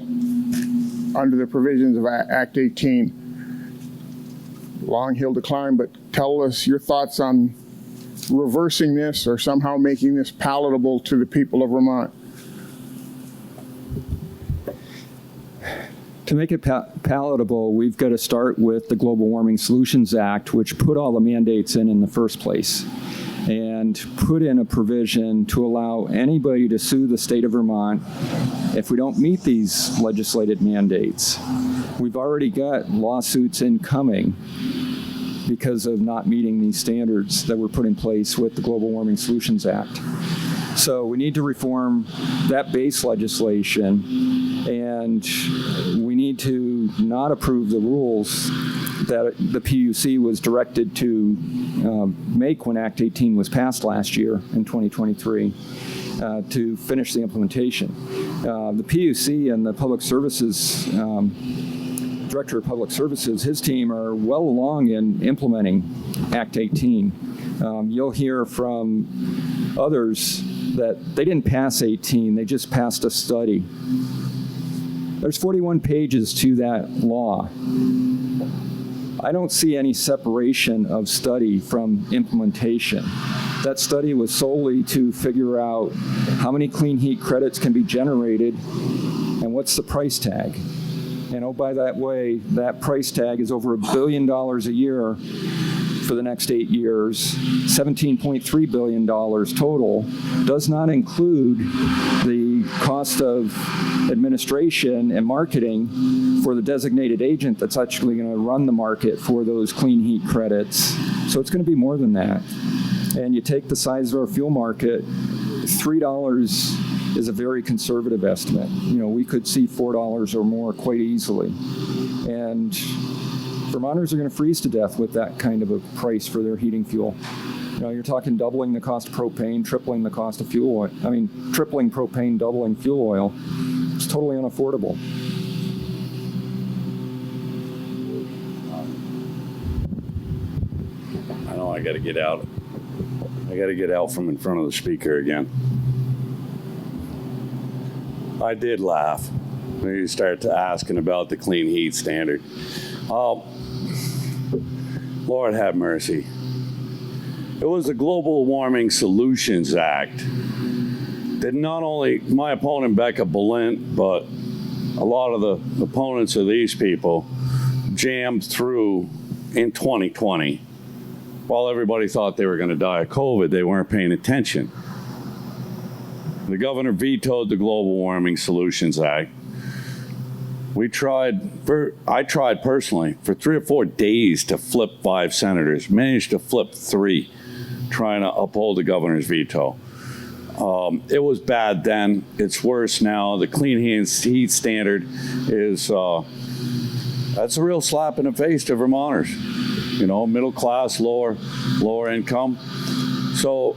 under the provisions of Act 18. Long hill to climb, but tell us your thoughts on reversing this or somehow making this palatable to the people of Vermont. To make it palatable, we've got to start with the Global Warming Solutions Act, which put all the mandates in the first place, and put in a provision to allow anybody to sue the state of Vermont if we don't meet these legislated mandates. We've already got lawsuits incoming because of not meeting these standards that were put in place with the Global Warming Solutions Act. So we need to reform that base legislation, and we need to not approve the rules that the PUC was directed to make when Act 18 was passed last year in 2023 to finish the implementation. The PUC and the Public Services Director of Public Services, his team are well along in implementing Act 18. You'll hear from others that they didn't pass 18, they just passed a study. There's 41 pages to that law. I don't see any separation of study from implementation. That study was solely to figure out how many clean heat credits can be generated and what's the price tag. And oh, by that way, that price tag is over $1 billion a year for the next 8 years, $17.3 billion total, does not include the cost of administration and marketing for the designated agent that's actually going to run the market for those clean heat credits. So it's going to be more than that. And you take the size of our fuel market, $3 is a very conservative estimate. You know, we could see $4 or more quite easily. And Vermonters are going to freeze to death with that kind of a price for their heating fuel. You know, you're talking doubling the cost of propane, tripling the cost of fuel oil. I mean, tripling propane, doubling fuel oil. It's totally unaffordable. I know I got to get out. I got to get out from in front of the speaker again. I did laugh when you start asking about the clean heat standard. Lord have mercy. It was the Global Warming Solutions Act that not only my opponent, Becca Balint, but a lot of the opponents of these people jammed through in 2020. While everybody thought they were going to die of COVID, they weren't paying attention. The governor vetoed the Global Warming Solutions Act. I tried personally for 3 or 4 days to flip 5 senators, managed to flip 3, trying to uphold the governor's veto. It was bad then. It's worse now. The clean heat standard is, that's a real slap in the face to Vermonters. You know, middle class, lower income. So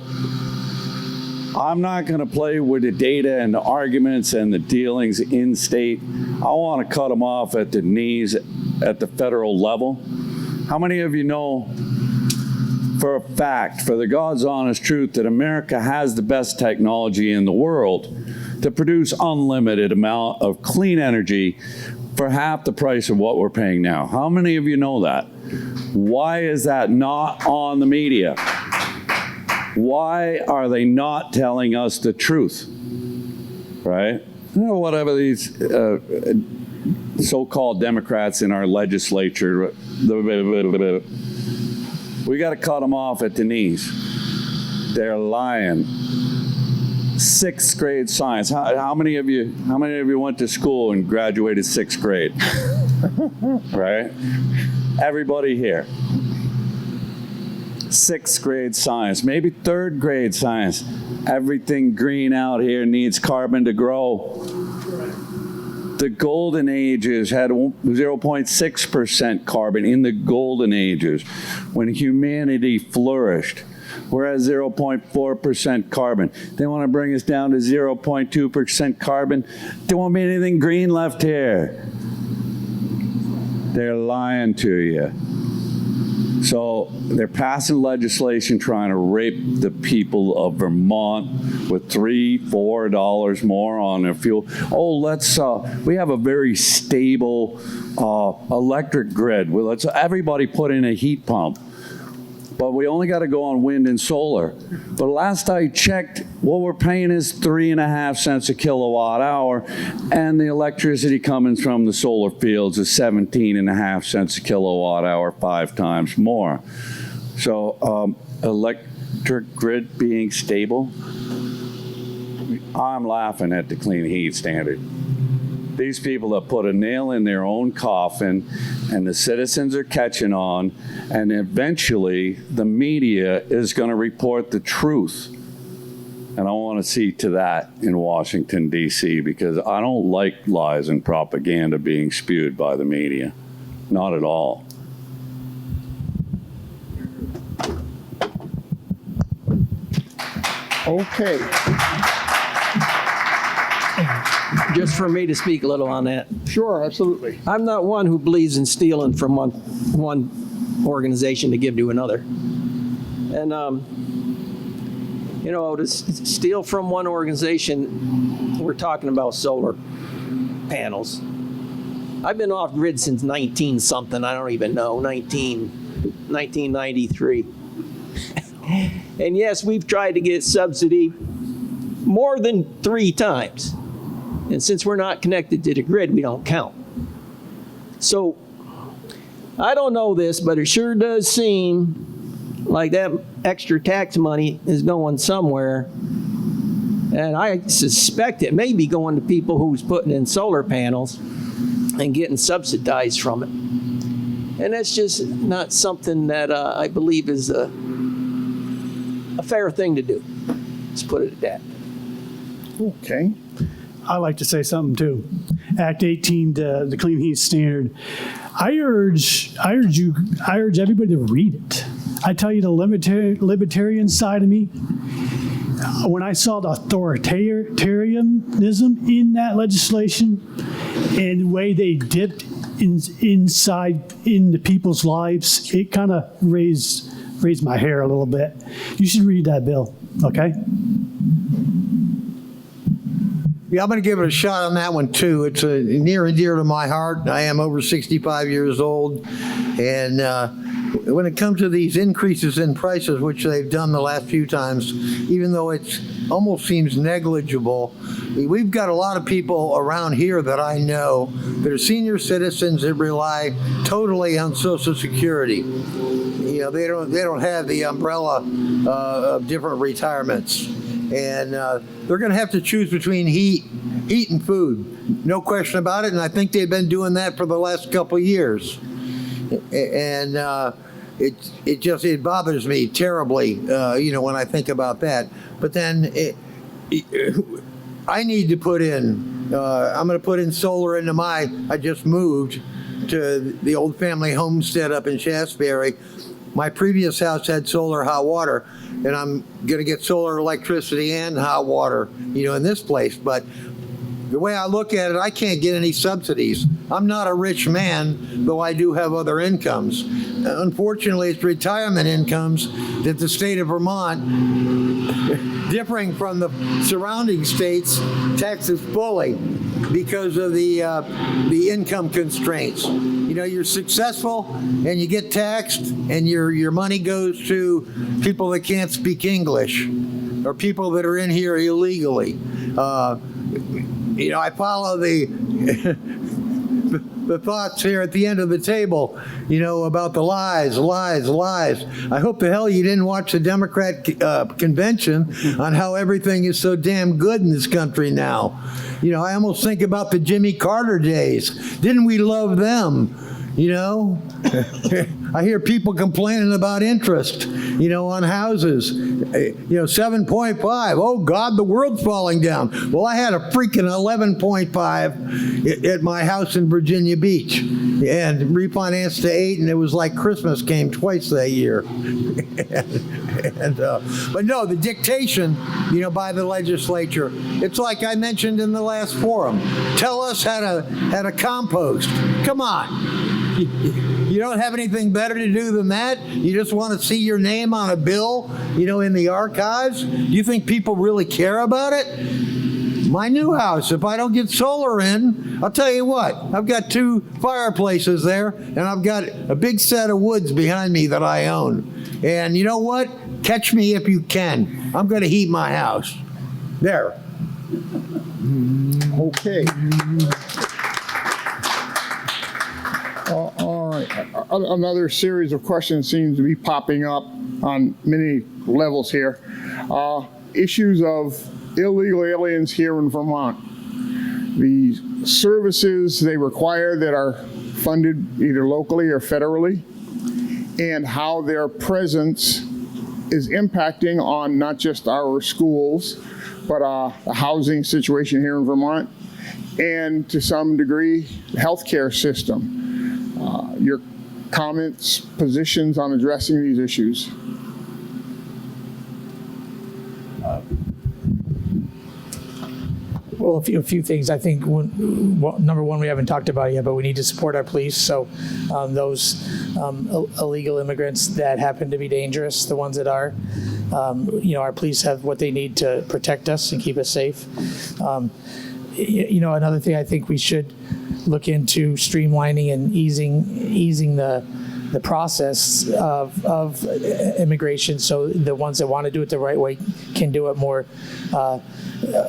I'm not going to play with the data and the arguments and the dealings in state. I want to cut them off at the knees at the federal level. How many of you know for a fact, for the God's honest truth, that America has the best technology in the world to produce unlimited amount of clean energy for half the price of what we're paying now? How many of you know that? Why is that not on the media? Why are they not telling us the truth? Right? You know, whatever these so-called Democrats in our legislature, we got to cut them off at the knees. They're lying. 6th grade science. How many of you went to school and graduated 6th grade? Right? Everybody here. 6th grade science, maybe 3rd grade science. Everything green out here needs carbon to grow. The golden ages had 0.6% carbon in the golden ages when humanity flourished. We're at 0.4% carbon. They want to bring us down to 0.2% carbon. There won't be anything green left here. They're lying to you. So they're passing legislation trying to rape the people of Vermont with $3, $4 more on their fuel. Oh, we have a very stable electric grid. Well, let's everybody put in a heat pump. But we only got to go on wind and solar. But last I checked, what we're paying is 3.5 cents a kilowatt hour, and the electricity coming from the solar fields is 17.5 cents a kilowatt hour, 5 times more. So electric grid being stable, I'm laughing at the clean heat standard. These people have put a nail in their own coffin, and the citizens are catching on, and eventually the media is going to report the truth. And I want to see to that in Washington, D.C., because I don't like lies and propaganda being spewed by the media. Not at all. Okay. Just for me to speak a little on that. Sure, absolutely. I'm not one who believes in stealing from one organization to give to another. And, to steal from one organization, we're talking about solar panels. I've been off grid since 19-something, I don't even know, 1993. And yes, we've tried to get subsidy more than 3 times. And since we're not connected to the grid, we don't count. So I don't know this, but it sure does seem like that extra tax money is going somewhere. And I suspect it may be going to people who's putting in solar panels and getting subsidized from it. And that's just not something that I believe is a fair thing to do. Let's put it at that. Okay. I'd like to say something too. Act 18, the Clean Heat Standard. I urge everybody to read it. I tell you, the libertarian side of me, when I saw the authoritarianism in that legislation and the way they dipped inside into people's lives, it kind of raised my hair a little bit. You should read that bill, okay? Yeah, I'm going to give it a shot on that one, too. It's near and dear to my heart. I am over 65 years old, and when it comes to these increases in prices, which they've done the last few times, even though it almost seems negligible, we've got a lot of people around here that I know that are senior citizens that rely totally on Social Security. You know, they don't have the umbrella of different retirements, and they're going to have to choose between heat and food, no question about it. And I think they've been doing that for the last couple of years, and it bothers me terribly, you know, when I think about that. But then I need to put in. I'm going to put in solar into my. I just moved to the old family homestead up in Shasberry. My previous house had solar hot water, and I'm going to get solar electricity and hot water, you know, in this place. But the way I look at it, I can't get any subsidies. I'm not a rich man, though I do have other incomes. Unfortunately, it's retirement incomes that the state of Vermont, differing from the surrounding states, taxes fully because of the income constraints. You know, you're successful and you get taxed, and your money goes to people that can't speak English or people that are in here illegally. You know, I follow the thoughts here at the end of the table, you know, about the lies. I hope the hell you didn't watch the Democrat convention on how everything is so damn good in this country now. You know, I almost think about the Jimmy Carter days. Didn't we love them? You know, I hear people complaining about interest, you know, on houses, you know, 7.5. Oh, God, the world's falling down. Well, I had a freaking 11.5 at my house in Virginia Beach and refinanced to 8, and it was like Christmas came twice that year. But no, the dictation, you know, by the legislature, it's like I mentioned in the last forum. Tell us how to compost. Come on. You don't have anything better to do than that? You just want to see your name on a bill, you know, in the archives? Do you think people really care about it? My new house, if I don't get solar in, I'll tell you what, I've got 2 fireplaces there, and I've got a big set of woods behind me that I own. And you know what? Catch me if you can. I'm going to heat my house. There. Okay. All right. Another series of questions seems to be popping up on many levels here. Issues of illegal aliens here in Vermont. The services they require that are funded either locally or federally, and how their presence is impacting on not just our schools, but the housing situation here in Vermont, and to some degree, the healthcare system. Your comments, positions on addressing these issues. Well, a few things. I think number one, we haven't talked about it yet, but we need to support our police. So those illegal immigrants that happen to be dangerous, the ones that are, you know, our police have what they need to protect us and keep us safe. You know, another thing I think we should look into streamlining and easing the process of immigration, so the ones that want to do it the right way can do it more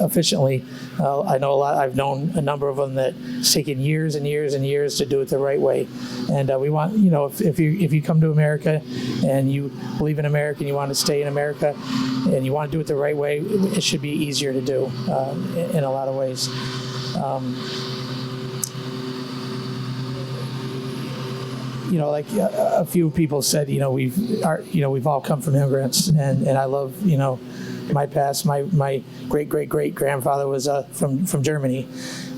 efficiently. I know I've known a number of them that it's taken years and years and years to do it the right way. And we want, you know, if you come to America and you believe in America and you want to stay in America and you want to do it the right way, it should be easier to do in a lot of ways. You know, like a few people said, you know, we've all come from immigrants, and I love, you know, my past. My great grandfather was from Germany,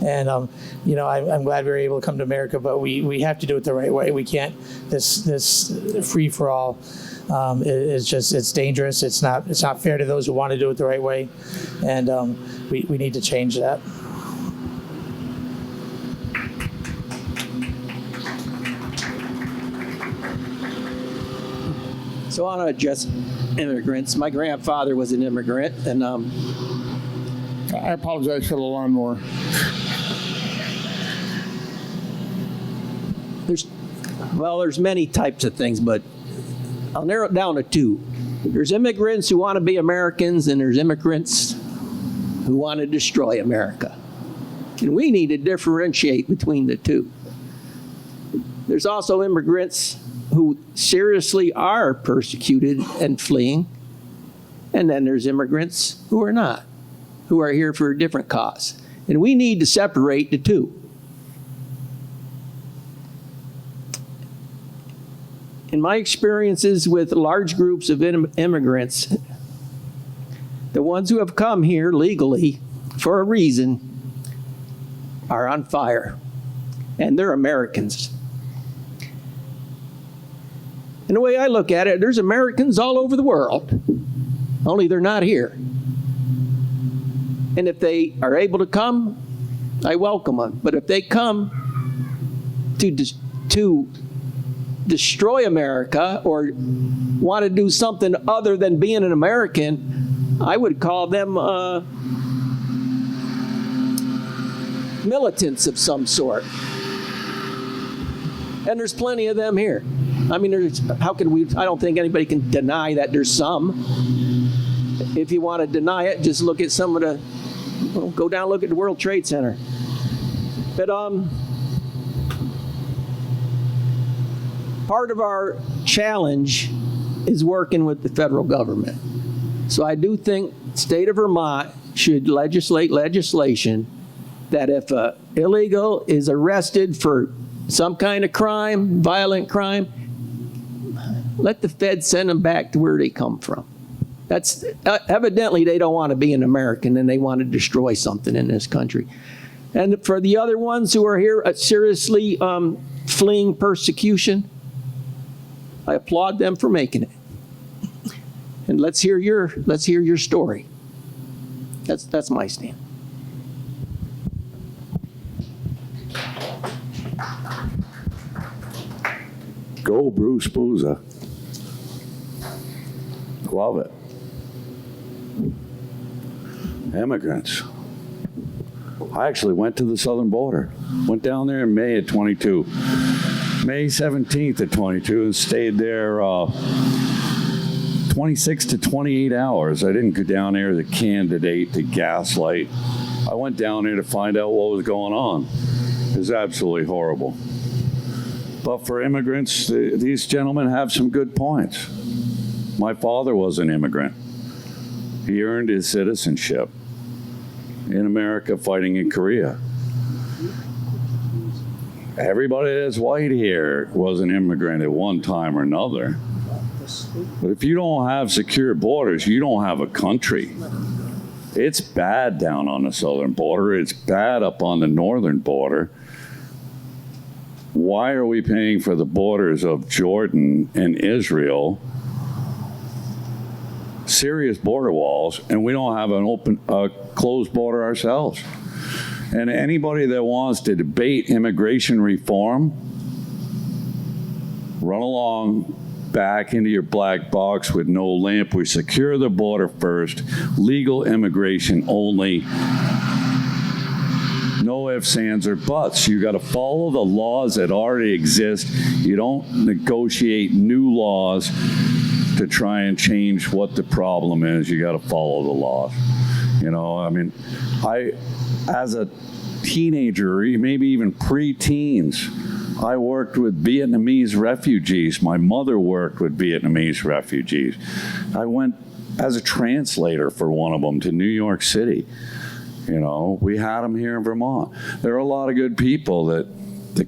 and you know, I'm glad we were able to come to America, but we have to do it the right way. We can't this free for all. It's dangerous. It's not fair to those who want to do it the right way, and we need to change that. So I want to address immigrants. My grandfather was an immigrant, and I apologize for the lawnmower. Well, there's many types of things, but I'll narrow it down to two. There's immigrants who want to be Americans, and there's immigrants who want to destroy America. And we need to differentiate between the two. There's also immigrants who seriously are persecuted and fleeing. And then there's immigrants who are not, who are here for a different cause. And we need to separate the two. In my experiences with large groups of immigrants, the ones who have come here legally for a reason are on fire. And they're Americans. And the way I look at it, there's Americans all over the world, only they're not here. And if they are able to come, I welcome them. But if they come to destroy America or want to do something other than being an American, I would call them militants of some sort. And there's plenty of them here. I mean, how can we, I don't think anybody can deny that there's some. If you want to deny it, just look at some of the, well, go down and look at the World Trade Center. But part of our challenge is working with the federal government. So I do think the state of Vermont should legislate legislation that if an illegal is arrested for some kind of crime, violent crime, let the feds send them back to where they come from. That's evidently they don't want to be an American and they want to destroy something in this country. And for the other ones who are here seriously fleeing persecution, I applaud them for making it. And let's hear your story. That's my stand. Go Bruce Booza. Love it. Immigrants. I actually went to the southern border. Went down there in May of 22. May 17th of 22 and stayed there 26 to 28 hours. I didn't go down there as a candidate to gaslight. I went down there to find out what was going on. It was absolutely horrible. But for immigrants, these gentlemen have some good points. My father was an immigrant. He earned his citizenship in America fighting in Korea. Everybody that's white here was an immigrant at one time or another. But if you don't have secure borders, you don't have a country. It's bad down on the southern border. It's bad up on the northern border. Why are we paying for the borders of Jordan and Israel? Serious border walls, and we don't have an closed border ourselves. And anybody that wants to debate immigration reform, run along back into your black box with no lamp. We secure the border first, legal immigration only. No ifs, ands, or buts. You got to follow the laws that already exist. You don't negotiate new laws to try and change what the problem is. You got to follow the laws. You know, I mean, as a teenager, maybe even pre-teens, I worked with Vietnamese refugees. My mother worked with Vietnamese refugees. I went as a translator for one of them to New York City. You know, we had them here in Vermont. There are a lot of good people that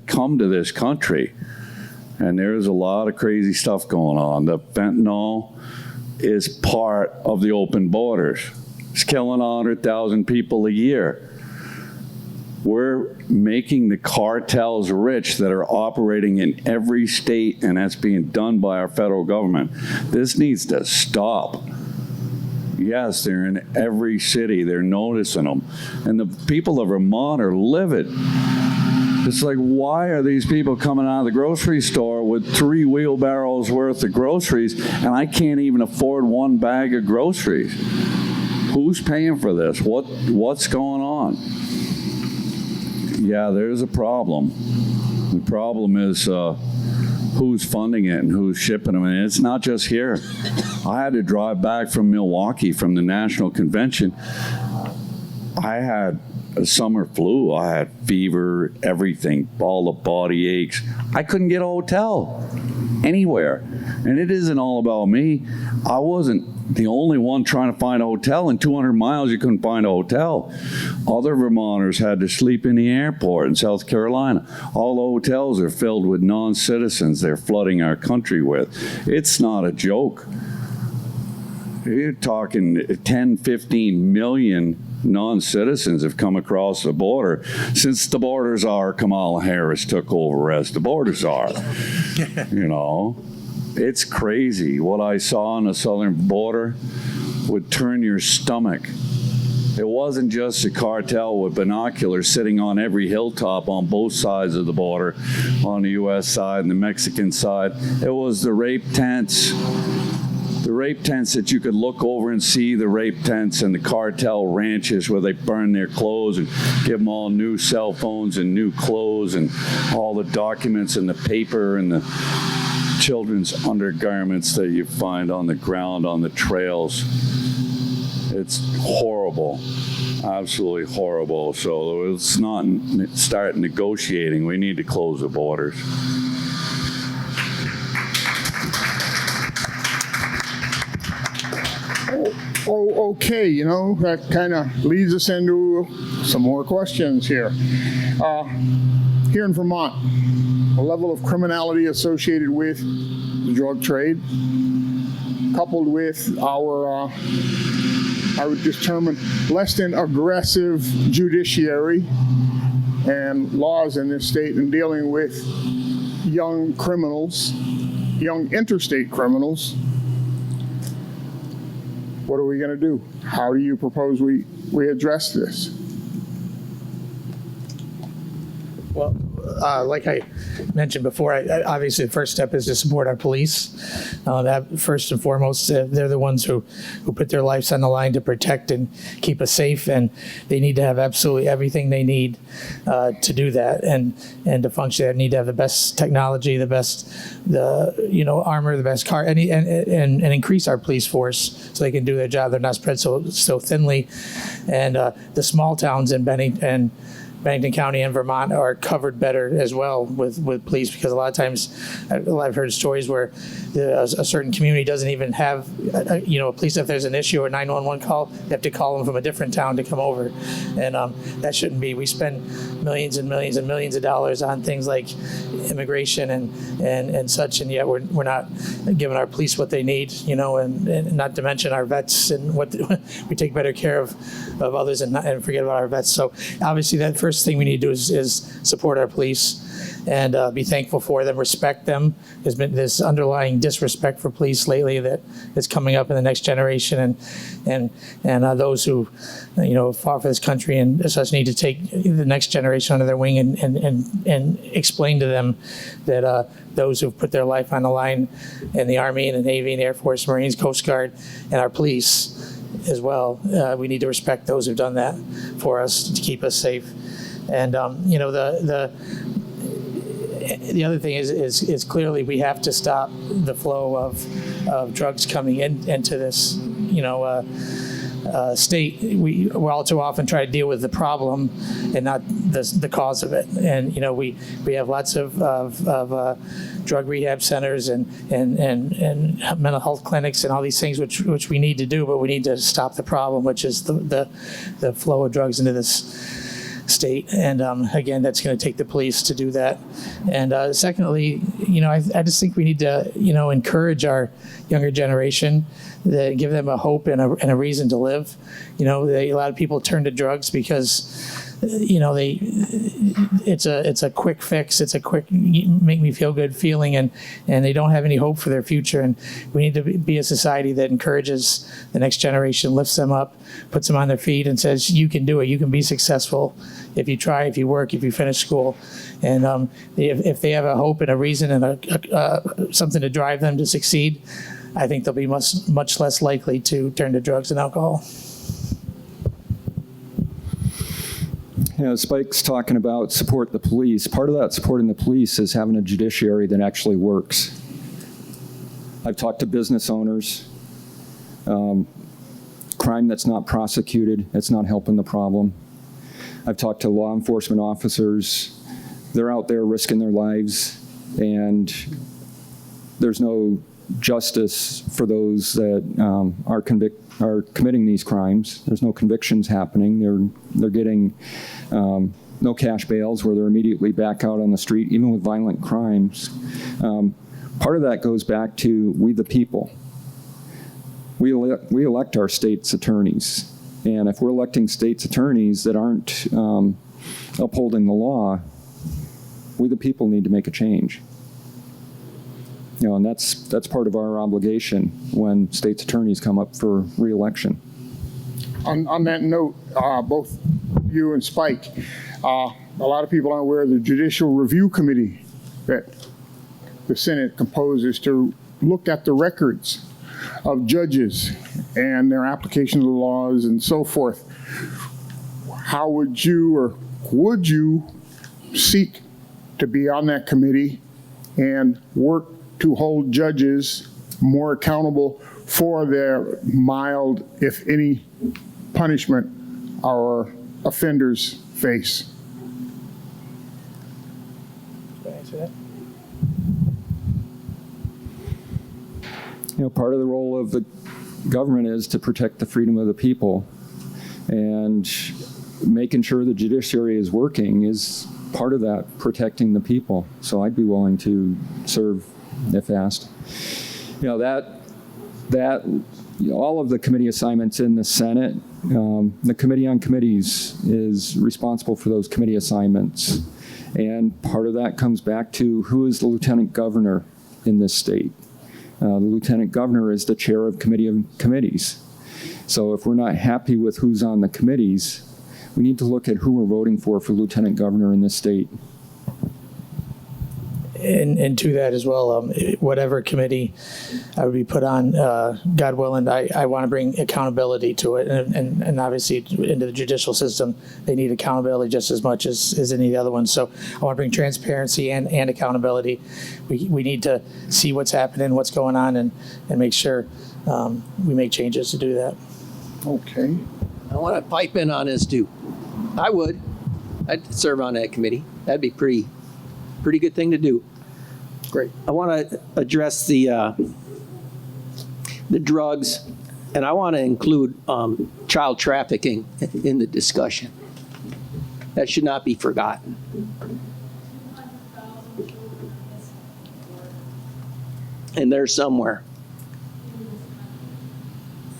come to this country. And there's a lot of crazy stuff going on. The fentanyl is part of the open borders. It's killing 100,000 people a year. We're making the cartels rich that are operating in every state, and that's being done by our federal government. This needs to stop. Yes, they're in every city. They're noticing them. And the people of Vermont are livid. It's like, why are these people coming out of the grocery store with 3 wheelbarrows worth of groceries, and I can't even afford 1 bag of groceries? Who's paying for this? What's going on? Yeah, there's a problem. The problem is who's funding it and who's shipping them. And it's not just here. I had to drive back from Milwaukee from the national convention. I had a summer flu. I had fever, everything, all the body aches. I couldn't get a hotel anywhere. And it isn't all about me. I wasn't the only one trying to find a hotel. In 200 miles, you couldn't find a hotel. Other Vermonters had to sleep in the airport in South Carolina. All the hotels are filled with non-citizens they're flooding our country with. It's not a joke. You're talking 10, 15 million non-citizens have come across the border since the border czar Kamala Harris took over as the border czar. You know, it's crazy. What I saw on the southern border would turn your stomach. It wasn't just a cartel with binoculars sitting on every hilltop on both sides of the border, on the U.S. side and the Mexican side. It was the rape tents. The rape tents that you could look over and see the rape tents and the cartel ranches where they burn their clothes and give them all new cell phones and new clothes and all the documents and the paper and the children's undergarments that you find on the ground on the trails. It's horrible, absolutely horrible. So let's not start negotiating. We need to close the borders. Oh, okay, you know, that kind of leads us into some more questions here. Here in Vermont, the level of criminality associated with the drug trade, coupled with our, I would determine, less than aggressive judiciary and laws in this state in dealing with young criminals, young interstate criminals. What are we going to do? How do you propose we address this? Well, like I mentioned before, obviously the first step is to support our police. That first and foremost, they're the ones who put their lives on the line to protect and keep us safe, and they need to have absolutely everything they need to do that and to function. They need to have the best technology, the best armor, the best car, and increase our police force so they can do their job. They're not spread so thinly, and the small towns in Bennington County and Vermont are covered better as well with police, because a lot of times I've heard stories where a certain community doesn't even have a police. If there's an issue or a 911 call, they have to call them from a different town to come over, and that shouldn't be. We spend millions and millions and millions of dollars on things like immigration and such, and yet we're not giving our police what they need, and not to mention our vets, and what we take better care of others and forget about our vets. So obviously that first thing we need to do is support our police and be thankful for them, respect them. There's been this underlying disrespect for police lately that is coming up in the next generation, and those who fought for this country and such need to take the next generation under their wing and explain to them that those who've put their life on the line in the Army and the Navy and the Air Force, Marines, Coast Guard, and our police as well, we need to respect those who've done that for us to keep us safe. And the other thing is clearly we have to stop the flow of drugs coming into this state. We all too often try to deal with the problem and not the cause of it. And we have lots of drug rehab centers and mental health clinics and all these things which we need to do, but we need to stop the problem, which is the flow of drugs into this state. And again, that's going to take the police to do that. And secondly, I just think we need to encourage our younger generation, that give them a hope and a reason to live. A lot of people turn to drugs because it's a quick fix. It's a quick make me feel good feeling, and they don't have any hope for their future. And we need to be a society that encourages the next generation, lifts them up, puts them on their feet, and says, you can do it. You can be successful if you try, if you work, if you finish school. And if they have a hope and a reason and something to drive them to succeed, I think they'll be much less likely to turn to drugs and alcohol. Spike's talking about support the police. Part of that supporting the police is having a judiciary that actually works. I've talked to business owners. Crime that's not prosecuted, it's not helping the problem. I've talked to law enforcement officers. They're out there risking their lives, and there's no justice for those that are committing these crimes. There's no convictions happening. They're getting no cash bails, where they're immediately back out on the street, even with violent crimes. Part of that goes back to we the people. We elect our state's attorneys, and if we're electing state's attorneys that aren't upholding the law, we the people need to make a change. And that's part of our obligation when state's attorneys come up for re-election. On that note, both you and Spike, a lot of people aren't aware of the Judicial Review Committee that the Senate composes to look at the records of judges and their application of the laws and so forth. How would you seek to be on that committee and work to hold judges more accountable for their mild, if any, punishment our offenders face? Can I answer that? Part of the role of the government is to protect the freedom of the people, and making sure the judiciary is working is part of that, protecting the people. So I'd be willing to serve if asked. All of the committee assignments in the Senate, the Committee on Committees is responsible for those committee assignments. And part of that comes back to who is the lieutenant governor in this state. The lieutenant governor is the chair of committees. So if we're not happy with who's on the committees, we need to look at who we're voting for lieutenant governor in this state. And to that as well, whatever committee I would be put on, God willing, I want to bring accountability to it. And obviously into the judicial system, they need accountability just as much as any of the other ones. So I want to bring transparency and accountability. We need to see what's happening, what's going on, and make sure we make changes to do that. Okay. I want to pipe in on this too. I'd serve on that committee. That'd be pretty good thing to do. Great. I want to address the drugs, and I want to include child trafficking in the discussion. That should not be forgotten. And they're somewhere.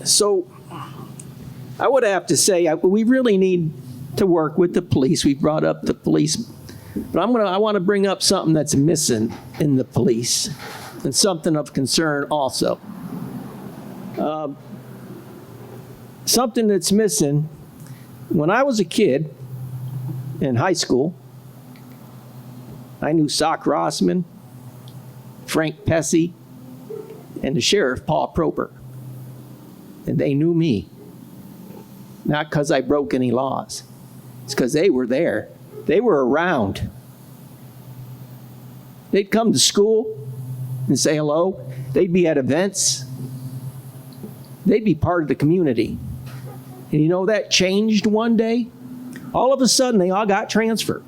So I would have to say we really need to work with the police. We brought up the police, but I want to bring up something that's missing in the police, and something of concern also. Something that's missing. When I was a kid in high school, I knew Sock Rossman, Frank Pesci, and the sheriff, Paul Proper. And they knew me. Not because I broke any laws. It's because they were there. They were around. They'd come to school and say hello. They'd be at events. They'd be part of the community. And you know, that changed one day. All of a sudden, they all got transferred.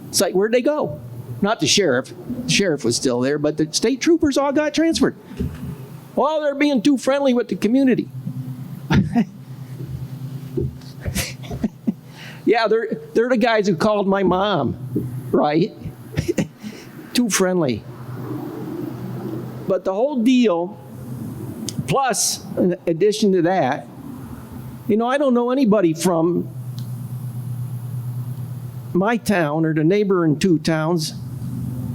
It's like, where'd they go? Not the sheriff. The sheriff was still there, but the state troopers all got transferred. Well, they're being too friendly with the community. Yeah, they're the guys who called my mom, right? Too friendly. But the whole deal, plus, in addition to that, you know, I don't know anybody from my town or the neighboring two towns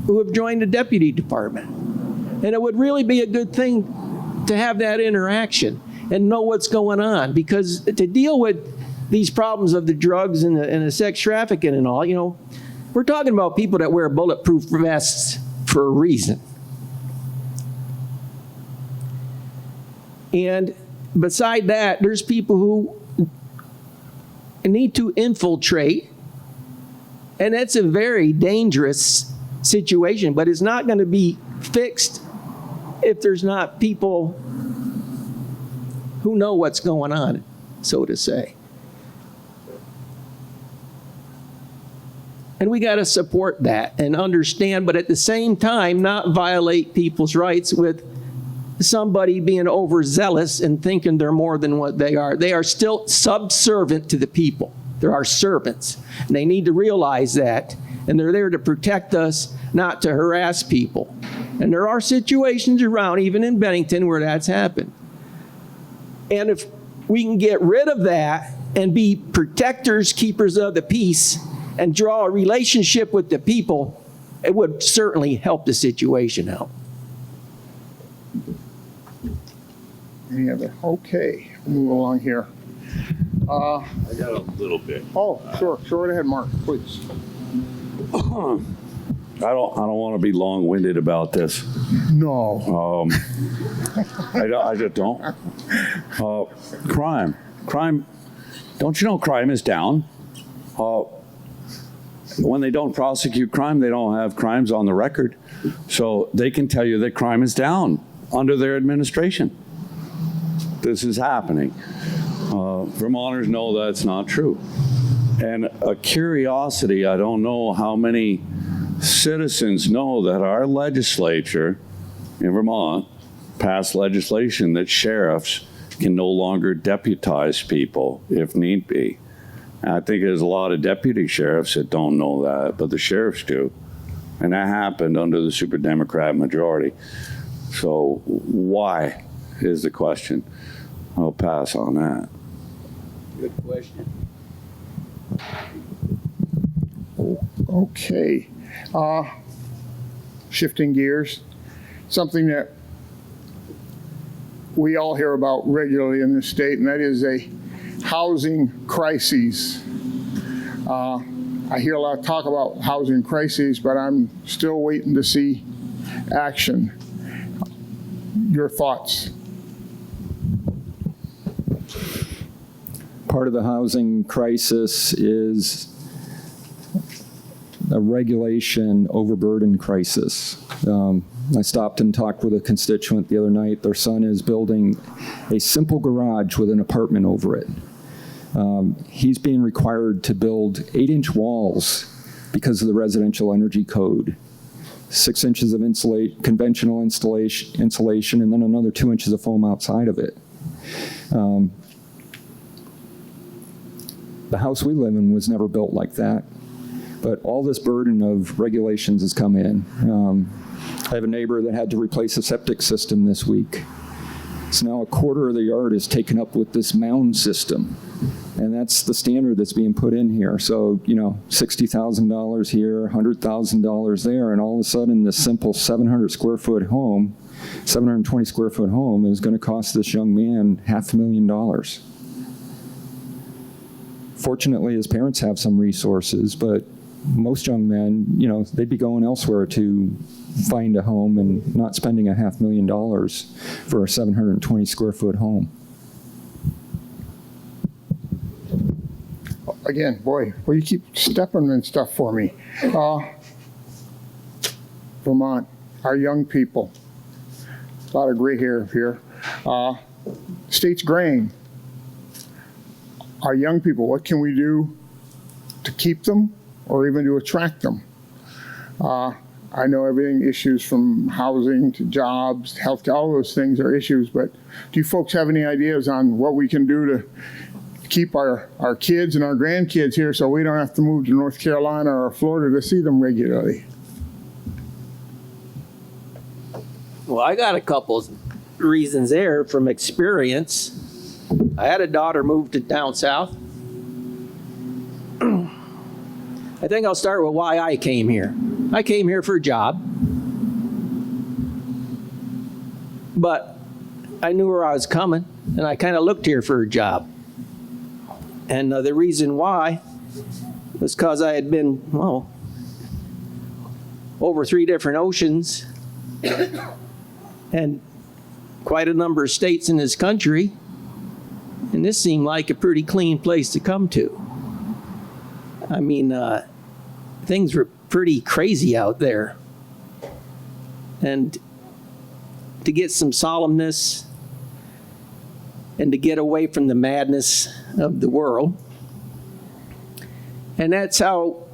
who have joined the deputy department. And it would really be a good thing to have that interaction and know what's going on, because to deal with these problems of the drugs and the sex trafficking and all, you know, we're talking about people that wear bulletproof vests for a reason. And beside that, there's people who need to infiltrate And it's a very dangerous situation, but it's not going to be fixed if there's not people who know what's going on, so to say. And we got to support that and understand, but at the same time, not violate people's rights with somebody being overzealous and thinking they're more than what they are. They are still subservient to the people. They're our servants. And they need to realize that. And they're there to protect us, not to harass people. And there are situations around, even in Bennington, where that's happened. And if we can get rid of that and be protectors, keepers of the peace, and draw a relationship with the people, it would certainly help the situation out. Any other? Okay, we'll move along here. I got a little bit. Oh, sure. Go right ahead, Mark, please. I don't want to be long-winded about this. No. I just don't. Crime. Don't you know crime is down? When they don't prosecute crime, they don't have crimes on the record. So they can tell you that crime is down under their administration. This is happening. Vermonters know that's not true. And a curiosity, I don't know how many citizens know that our legislature in Vermont passed legislation that sheriffs can no longer deputize people if need be. And I think there's a lot of deputy sheriffs that don't know that, but the sheriffs do. And that happened under the Super Democrat majority. So why is the question? I'll pass on that. Good question. Okay. Shifting gears, something that we all hear about regularly in this state, and that is a housing crises. I hear a lot of talk about housing crises, but I'm still waiting to see action. Your thoughts? Part of the housing crisis is a regulation overburden crisis. I stopped and talked with a constituent the other night. Their son is building a simple garage with an apartment over it. He's being required to build 8-inch walls because of the residential energy code. 6 inches of conventional insulation, and then another 2 inches of foam outside of it. The house we live in was never built like that, but all this burden of regulations has come in. I have a neighbor that had to replace a septic system this week. So now a quarter of the yard is taken up with this mound system, and that's the standard that's being put in here. So, you know, $60,000 here, $100,000 there, and all of a sudden this simple 720 square foot home is going to cost this young man $500,000. Fortunately, his parents have some resources, but most young men, you know, they'd be going elsewhere to find a home and not spending $500,000 for a 720 square foot home. Again, boy, well, you keep stepping and stuff for me. Vermont, our young people, a lot of gray hair here. State's graying. Our young people, what can we do to keep them or even to attract them? I know everything, issues from housing to jobs, healthcare, all those things are issues, but do you folks have any ideas on what we can do to keep our kids and our grandkids here so we don't have to move to North Carolina or Florida to see them regularly? Well, I got a couple reasons there from experience. I had a daughter move to down south. I think I'll start with why I came here. I came here for a job, but I knew where I was coming, and I kind of looked here for a job. And the reason why was because I had been, well, over 3 different oceans and quite a number of states in this country, and this seemed like a pretty clean place to come to. I mean, things were pretty crazy out there. And to get some solemnness and to get away from the madness of the world. And that's how,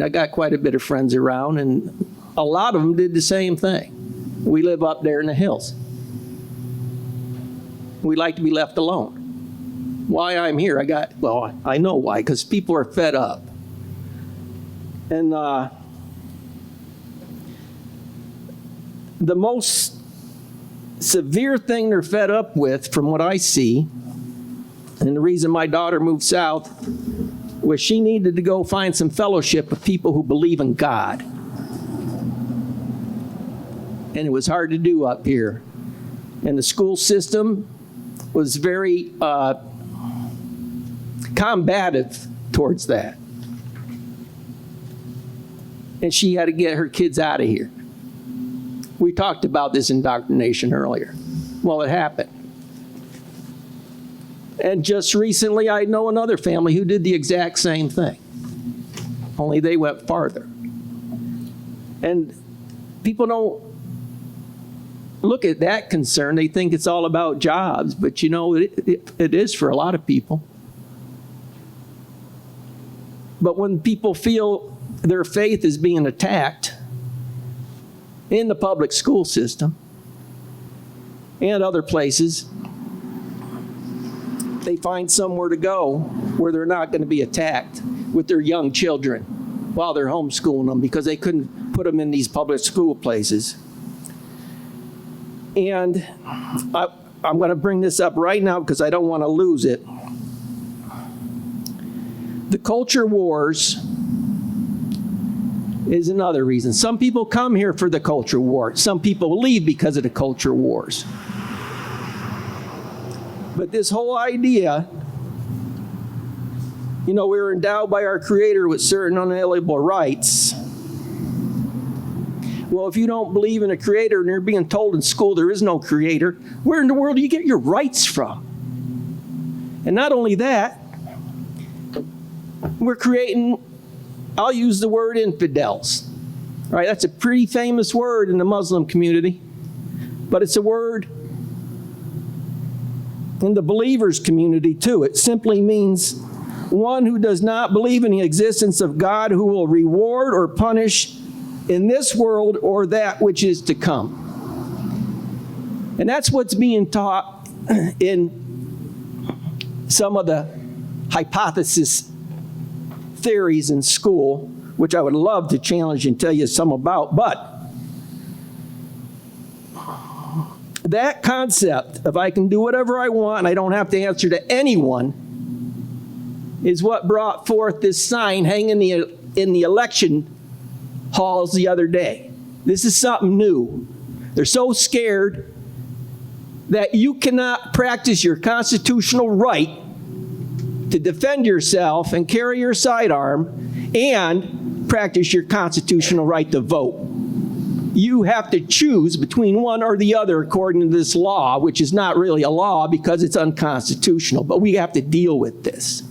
I got quite a bit of friends around, and a lot of them did the same thing. We live up there in the hills. We like to be left alone. Why I'm here, I know why, because people are fed up. And the most severe thing they're fed up with, from what I see, and the reason my daughter moved south, was she needed to go find some fellowship of people who believe in God. And it was hard to do up here. And the school system was very combative towards that. And she had to get her kids out of here. We talked about this indoctrination earlier. Well, it happened. And just recently, I know another family who did the exact same thing. Only they went farther. And people don't look at that concern. They think it's all about jobs, but it is for a lot of people. But when people feel their faith is being attacked in the public school system and other places, they find somewhere to go where they're not going to be attacked with their young children while they're homeschooling them because they couldn't put them in these public school places. And I'm going to bring this up right now because I don't want to lose it. The culture wars is another reason. Some people come here for the culture war. Some people leave because of the culture wars. But this whole idea, we were endowed by our Creator with certain unalienable rights. Well, if you don't believe in a Creator and you're being told in school there is no Creator, where in the world do you get your rights from? And not only that, we're creating, I'll use the word infidels. All right, that's a pretty famous word in the Muslim community, but it's a word in the believers community too. It simply means one who does not believe in the existence of God, who will reward or punish in this world or that which is to come. And that's what's being taught in some of the hypothesis theories in school, which I would love to challenge and tell you some about, but that concept of I can do whatever I want and I don't have to answer to anyone is what brought forth this sign hanging in the election halls the other day. This is something new. They're so scared that you cannot practice your constitutional right to defend yourself and carry your sidearm and practice your constitutional right to vote. You have to choose between one or the other according to this law, which is not really a law because it's unconstitutional, but we have to deal with this.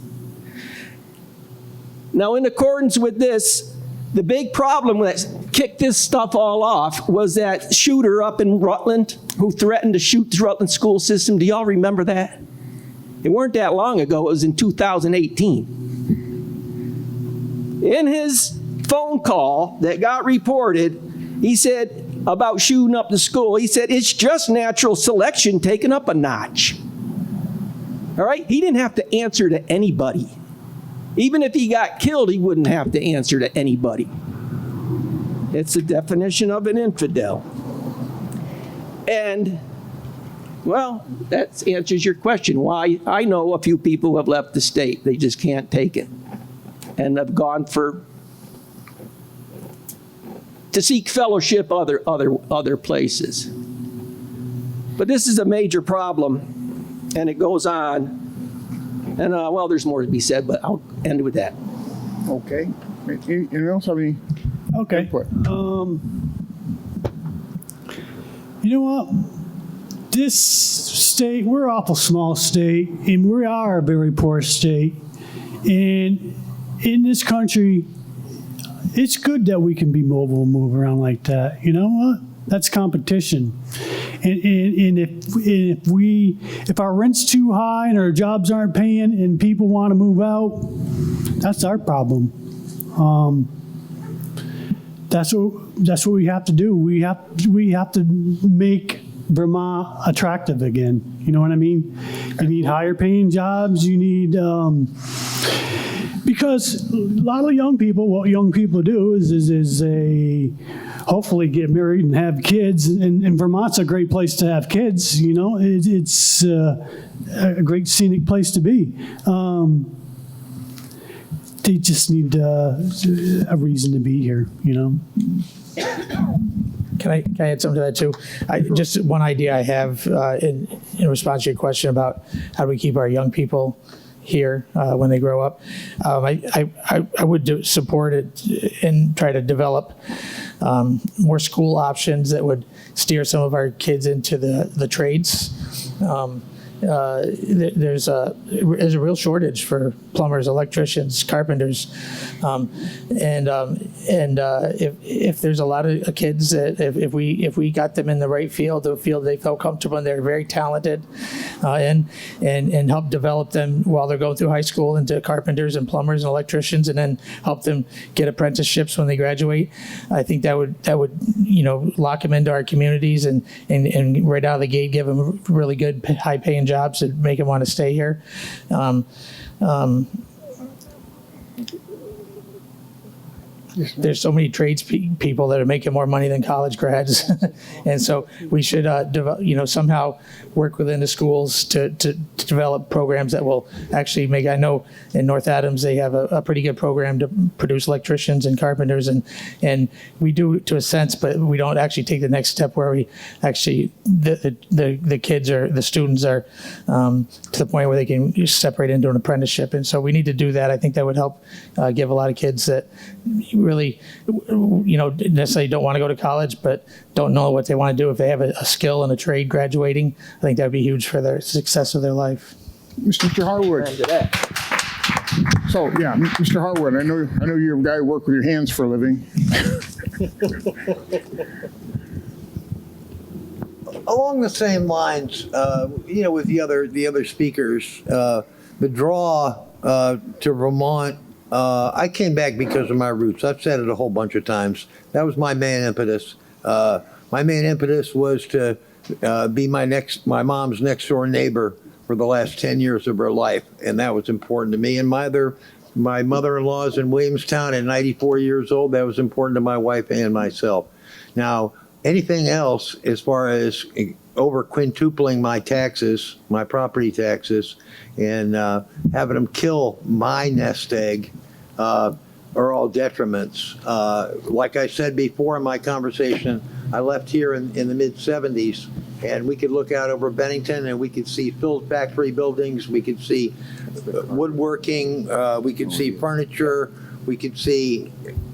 Now, in accordance with this, the big problem that kicked this stuff all off was that shooter up in Rutland who threatened to shoot the Rutland school system. Do y'all remember that? It weren't that long ago. It was in 2018. In his phone call that got reported, he said about shooting up the school, he said, it's just natural selection taken up a notch. All right? He didn't have to answer to anybody. Even if he got killed, he wouldn't have to answer to anybody. It's the definition of an infidel. And, well, that answers your question. Why I know a few people who have left the state. They just can't take it. And have gone to seek fellowship other places. But this is a major problem, and it goes on. And, well, there's more to be said, but I'll end with that. Okay. Anyone else have any Okay. input? You know what? This state, we're an awful small state, and we are a very poor state. And in this country, it's good that we can be mobile and move around like that. You know what? That's competition. And if our rent's too high and our jobs aren't paying and people want to move out, that's our problem. That's what we have to do. We have to make Vermont attractive again. You know what I mean? You need higher paying jobs. You need because a lot of young people, what young people do is they hopefully get married and have kids. And Vermont's a great place to have kids. You know, it's a great scenic place to be. They just need a reason to be here. You know. Can I add something to that too? Just one idea I have in response to your question about how do we keep our young people here when they grow up. I would support it and try to develop more school options that would steer some of our kids into the trades. There's a real shortage for plumbers, electricians, carpenters, if there's a lot of kids that if we got them in the right field, the field they felt comfortable in, they're very talented, and help develop them while they're going through high school into carpenters and plumbers and electricians, and then help them get apprenticeships when they graduate. I think that would lock them into our communities and right out of the gate give them really good high paying jobs that make them want to stay here. There's so many trades people that are making more money than college grads, and so we should somehow work within the schools to develop programs that will actually make. I know in North Adams they have a pretty good program to produce electricians and carpenters, and we do to a sense, but we don't actually take the next step where we actually the kids or the students are to the point where they can separate into an apprenticeship, and so we need to do that. I think that would help give a lot of kids that really, necessarily don't want to go to college, but don't know what they want to do. If they have a skill and a trade graduating, I think that would be huge for their success of their life. Mr. Harwood. So, yeah, Mr. Harwood, I know you're a guy who works with your hands for a living. Along the same lines, with the other speakers, the draw to Vermont. I came back because of my roots. I've said it a whole bunch of times. That was my main impetus. My main impetus was to be my mom's next door neighbor for the last 10 years of her life, and that was important to me. And my mother-in-law is in Williamstown at 94 years old. That was important to my wife and myself. Now, anything else as far as over quintupling my taxes, my property taxes, and having them kill my nest egg are all detriments. Like I said before in my conversation, I left here in the mid-'70s, and we could look out over Bennington and we could see filled factory buildings, we could see woodworking, we could see furniture, we could see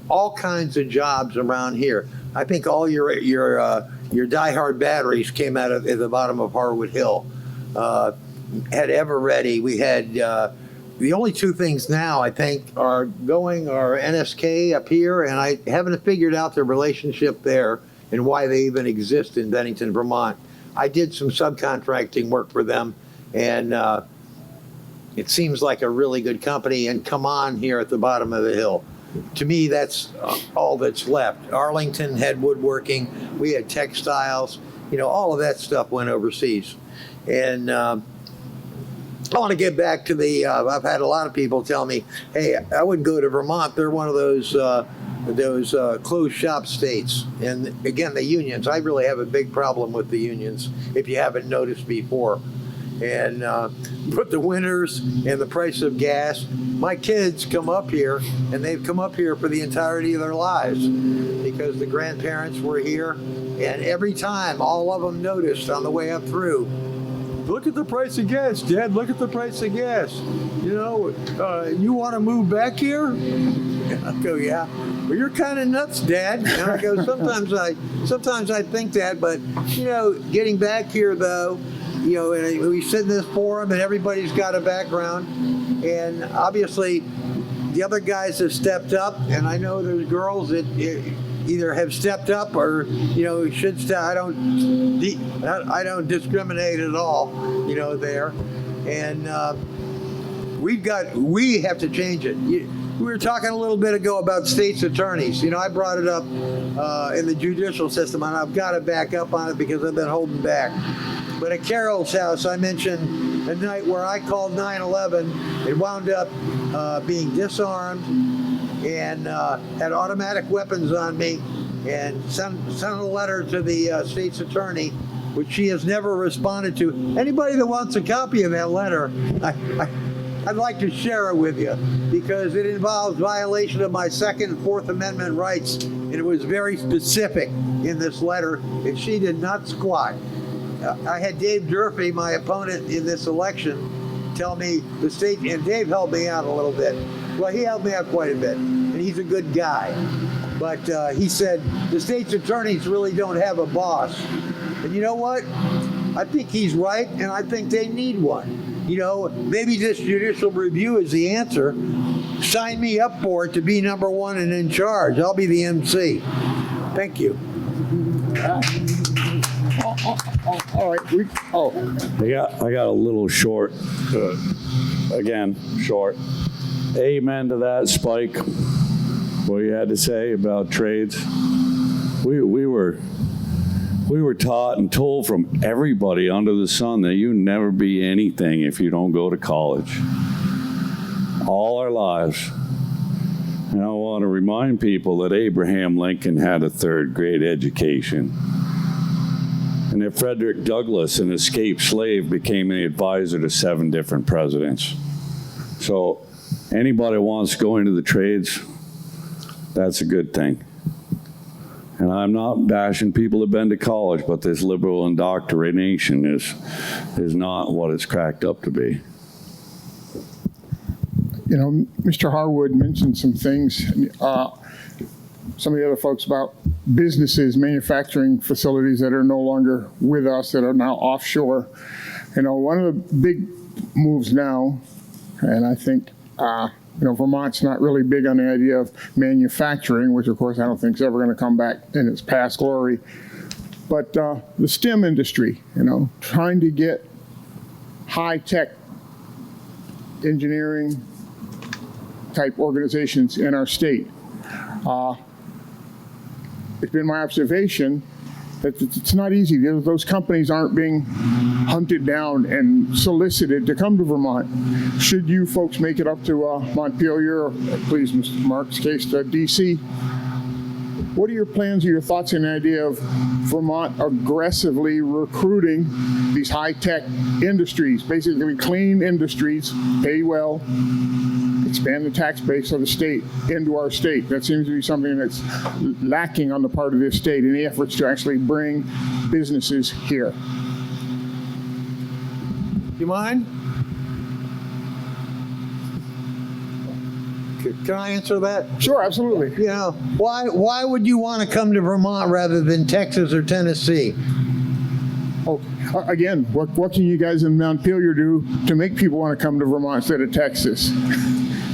all kinds of jobs around here. I think all your diehard batteries came out of the bottom of Harwood Hill. Had Eveready, we had the only two things now I think are NSK up here, and I haven't figured out the relationship there and why they even exist in Bennington, Vermont. I did some subcontracting work for them, and it seems like a really good company, and come on here at the bottom of the hill. To me, that's all that's left. Arlington had woodworking, we had textiles, all of that stuff went overseas. And I want to get back to I've had a lot of people tell me, hey, I wouldn't go to Vermont. They're one of those closed shop states. And again, the unions, I really have a big problem with the unions, if you haven't noticed before. And but the winters and the price of gas, my kids come up here, and they've come up here for the entirety of their lives because the grandparents were here. And every time, all of them noticed on the way up through, look at the price of gas, Dad, look at the price of gas. You want to move back here? I go, yeah. Well, you're kind of nuts, Dad. And I go, sometimes I think that, but, getting back here, though, and we sit in this forum, and everybody's got a background. And obviously, the other guys have stepped up, and I know there's girls that either have stepped up or should step. I don't discriminate at all, there, and we have to change it. We were talking a little bit ago about state's attorneys. I brought it up in the judicial system, and I've got to back up on it because I've been holding back. But at Carol's house, I mentioned a night where I called 911. It wound up being disarmed and had automatic weapons on me, and sent a letter to the state's attorney, which she has never responded to. Anybody that wants a copy of that letter, I'd like to share it with you because it involves violation of my Second and Fourth Amendment rights, and it was very specific in this letter, and she did not squat. I had Dave Durfee, my opponent in this election, tell me the state, and Dave helped me out a little bit. Well, he helped me out quite a bit, and he's a good guy. But he said the state's attorneys really don't have a boss. And you know what? I think he's right, and I think they need one. Maybe this judicial review is the answer. Sign me up for it to be number one and in charge. I'll be the MC. Thank you. All right. I got a little short. Short. Amen to that, Spike. What you had to say about trades. We were taught and told from everybody under the sun that you never be anything if you don't go to college. All our lives. And I want to remind people that Abraham Lincoln had a third grade education. And that Frederick Douglass, an escaped slave, became an advisor to 7 different presidents. So anybody wants to go into the trades, that's a good thing. And I'm not bashing people who've been to college, but this liberal indoctrination is not what it's cracked up to be. Mr. Harwood mentioned some things. Some of the other folks about businesses, manufacturing facilities that are no longer with us, that are now offshore. One of the big moves now, and I think Vermont's not really big on the idea of manufacturing, which of course I don't think is ever going to come back in its past glory. But the STEM industry, trying to get high-tech engineering type organizations in our state. It's been my observation that it's not easy. Those companies aren't being hunted down and solicited to come to Vermont. Should you folks make it up to Montpelier, or please, Mr. Mark's case, to DC, what are your plans or your thoughts on the idea of Vermont aggressively recruiting these high-tech industries, basically clean industries, pay well, expand the tax base of the state into our state? That seems to be something that's lacking on the part of this state, any efforts to actually bring businesses here. You mind? Can I answer that? Sure, absolutely. Why would you want to come to Vermont rather than Texas or Tennessee? Oh, again, what can you guys in Montpelier do to make people want to come to Vermont instead of Texas?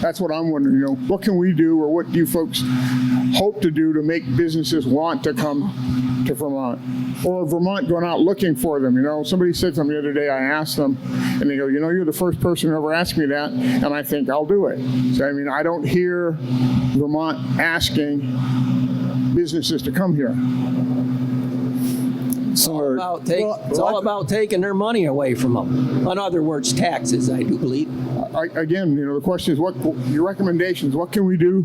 That's what I'm wondering. What can we do, or what do you folks hope to do to make businesses want to come to Vermont? Or Vermont going out looking for them? Somebody said something the other day. I asked them, and they go, you're the first person who ever asked me that, and I think I'll do it. So I don't hear Vermont asking businesses to come here. It's all about taking their money away from them. In other words, taxes, I do believe. Again, the question is, what your recommendations? What can we do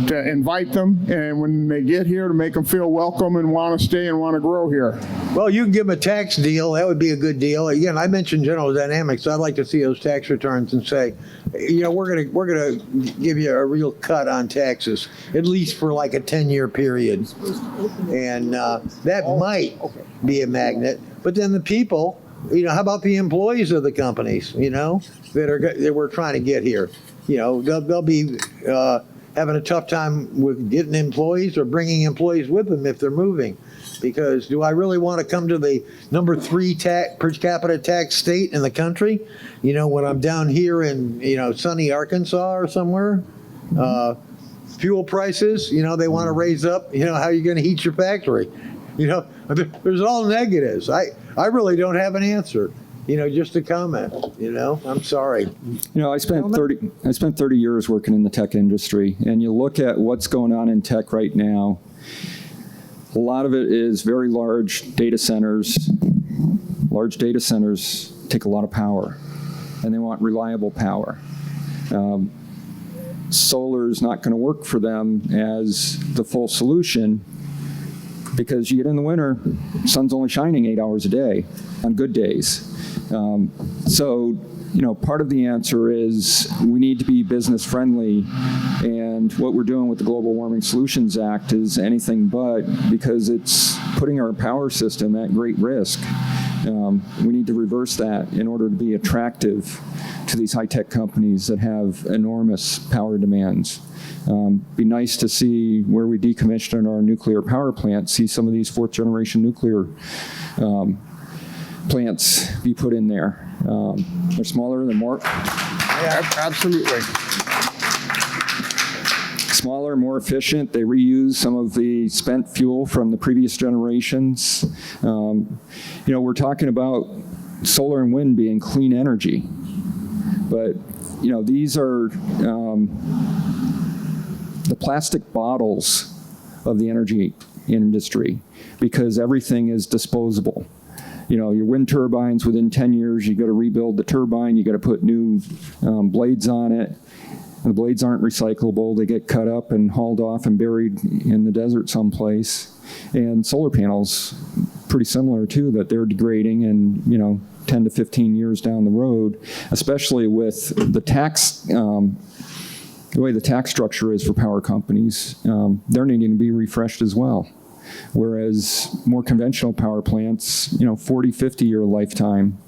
to invite them, and when they get here, to make them feel welcome and want to stay and want to grow here? Well, you can give them a tax deal. That would be a good deal. Again, I mentioned General Dynamics. I'd like to see those tax returns and say, we're gonna give you a real cut on taxes, at least for like a 10-year period, and that might be a magnet. But then the people, how about the employees of the companies, that we're trying to get here? They'll be having a tough time with getting employees or bringing employees with them if they're moving. Because do I really want to come to the number 3 per capita tax state in the country? When I'm down here in, sunny Arkansas or somewhere? Fuel prices, they want to raise up, how are you going to heat your factory? There's all negatives. I really don't have an answer, just a comment, I'm sorry. I spent 30 years working in the tech industry, and you look at what's going on in tech right now. A lot of it is very large data centers. Large data centers take a lot of power, and they want reliable power. Solar is not going to work for them as the full solution because you get in the winter, sun's only shining 8 hours a day on good days. So, part of the answer is we need to be business friendly, and what we're doing with the Global Warming Solutions Act is anything but, because it's putting our power system at great risk. We need to reverse that in order to be attractive to these high-tech companies that have enormous power demands. Be nice to see where we decommissioned our nuclear power plants, see some of these fourth-generation nuclear plants be put in there. They're smaller, they're more... Yeah, absolutely. Smaller, more efficient. They reuse some of the spent fuel from the previous generations. We're talking about solar and wind being clean energy. But, these are the plastic bottles of the energy industry, because everything is disposable. Your wind turbines, within 10 years, you got to rebuild the turbine, you got to put new blades on it. And the blades aren't recyclable. They get cut up and hauled off and buried in the desert someplace. And solar panels, pretty similar too, that they're degrading and, 10 to 15 years down the road, especially with the tax, the way the tax structure is for power companies, they're needing to be refreshed as well. Whereas more conventional power plants, 40, 50-year lifetime,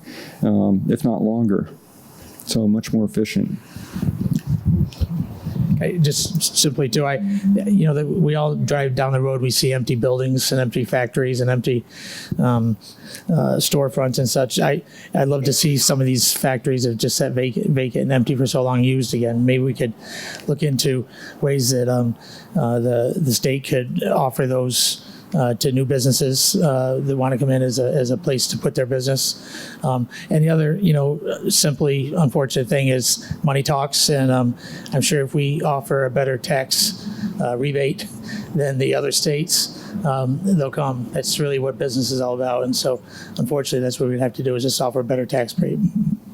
if not longer. So much more efficient. Just simply too, we all drive down the road, we see empty buildings and empty factories and empty storefronts and such. I'd love to see some of these factories that just sat vacant and empty for so long used again. Maybe we could look into ways that the state could offer those to new businesses that want to come in as a place to put their business. And the other, simply unfortunate thing is money talks. And I'm sure if we offer a better tax rebate than the other states, they'll come. That's really what business is all about. And so, unfortunately, that's what we'd have to do is just offer a better tax rate.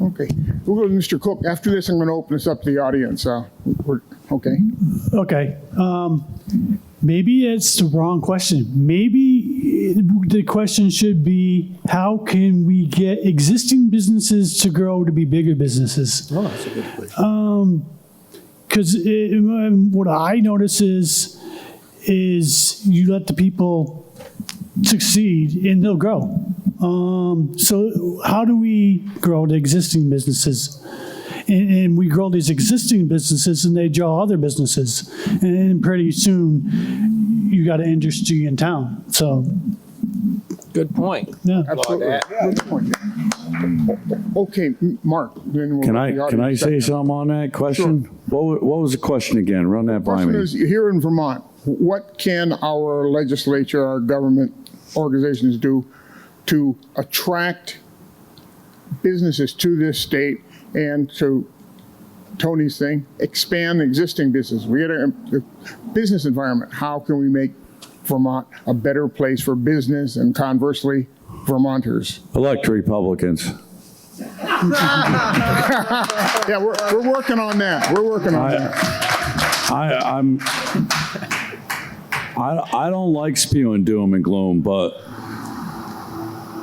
Okay. We'll go to Mr. Cook. After this, I'm going to open this up to the audience. Okay. Okay. Maybe it's the wrong question. Maybe the question should be, how can we get existing businesses to grow to be bigger businesses? Oh, that's a good question. Because what I notice is you let the people succeed and they'll grow. So how do we grow the existing businesses? And we grow these existing businesses and they draw other businesses. And pretty soon you got an industry in town. So. Good point. Yeah. Absolutely. Good point. Okay, Mark. Then we'll Can I say something on that question? Sure. What was the question again? Run that by Question me. is, here in Vermont, what can our legislature, our government organizations do to attract businesses to this state and to Tony's thing, expand existing business? We had a business environment. How can we make Vermont a better place for business and conversely, Vermonters? Elect Republicans. Yeah, we're working on that. We're working on that. I don't like spewing doom and gloom, but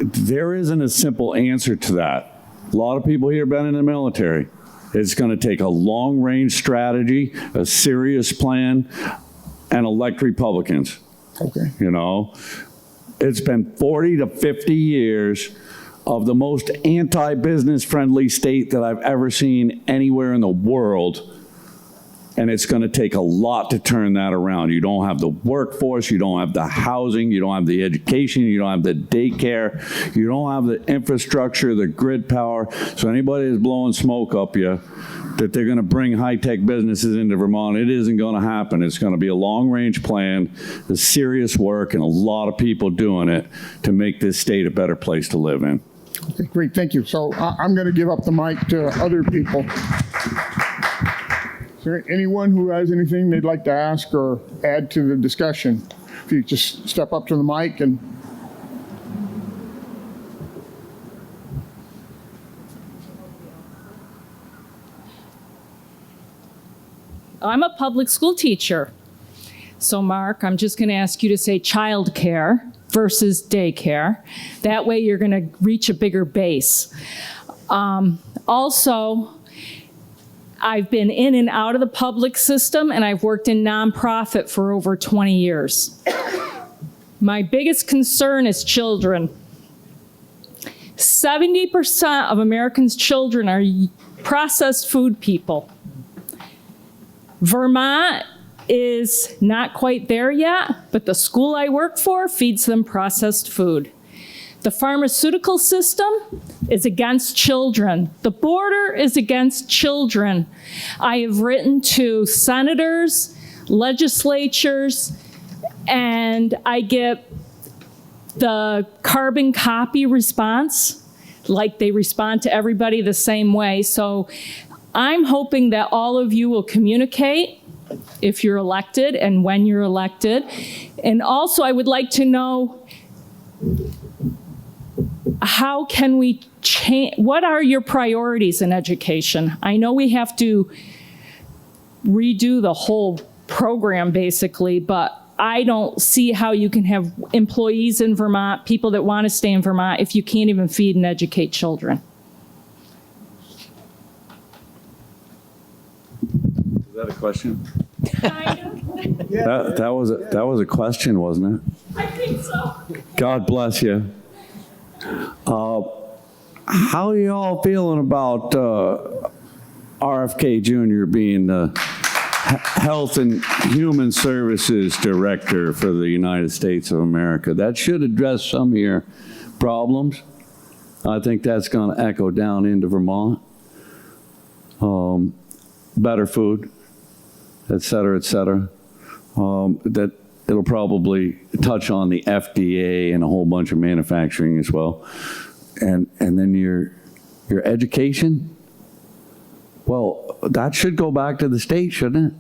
there isn't a simple answer to that. A lot of people here have been in the military. It's going to take a long-range strategy, a serious plan, and elect Republicans. Okay. It's been 40 to 50 years of the most anti-business friendly state that I've ever seen anywhere in the world. And it's going to take a lot to turn that around. You don't have the workforce, you don't have the housing, you don't have the education, you don't have the daycare, you don't have the infrastructure, the grid power. So anybody that's blowing smoke up you, that they're going to bring high-tech businesses into Vermont. It isn't going to happen. It's going to be a long-range plan, there's serious work, and a lot of people doing it to make this state a better place to live in. Okay, great, thank you. So I'm going to give up the mic to other people. Is there anyone who has anything they'd like to ask or add to the discussion? If you just step up to the mic and. I'm a public school teacher. So Mark, I'm just going to ask you to say childcare versus daycare. That way you're going to reach a bigger base. Also, I've been in and out of the public system, and I've worked in nonprofit for over 20 years. My biggest concern is children. 70% of Americans' children are processed food people. Vermont is not quite there yet, but the school I work for feeds them processed food. The pharmaceutical system is against children. The border is against children. I have written to senators, legislatures, and I get the carbon copy response, like they respond to everybody the same way. So I'm hoping that all of you will communicate if you're elected and when you're elected. And also, I would like to know, how can we change, what are your priorities in education? I know we have to redo the whole program basically, but I don't see how you can have employees in Vermont, people that want to stay in Vermont, if you can't even feed and educate children. Is that a question? That was a question, wasn't it? I think so. God bless you. How are you all feeling about RFK Jr. being the Health and Human Services Director for the United States of America? That should address some of your problems. I think that's going to echo down into Vermont. Better food, et cetera, et cetera. That it'll probably touch on the FDA and a whole bunch of manufacturing as well. And then your education, well, that should go back to the state, shouldn't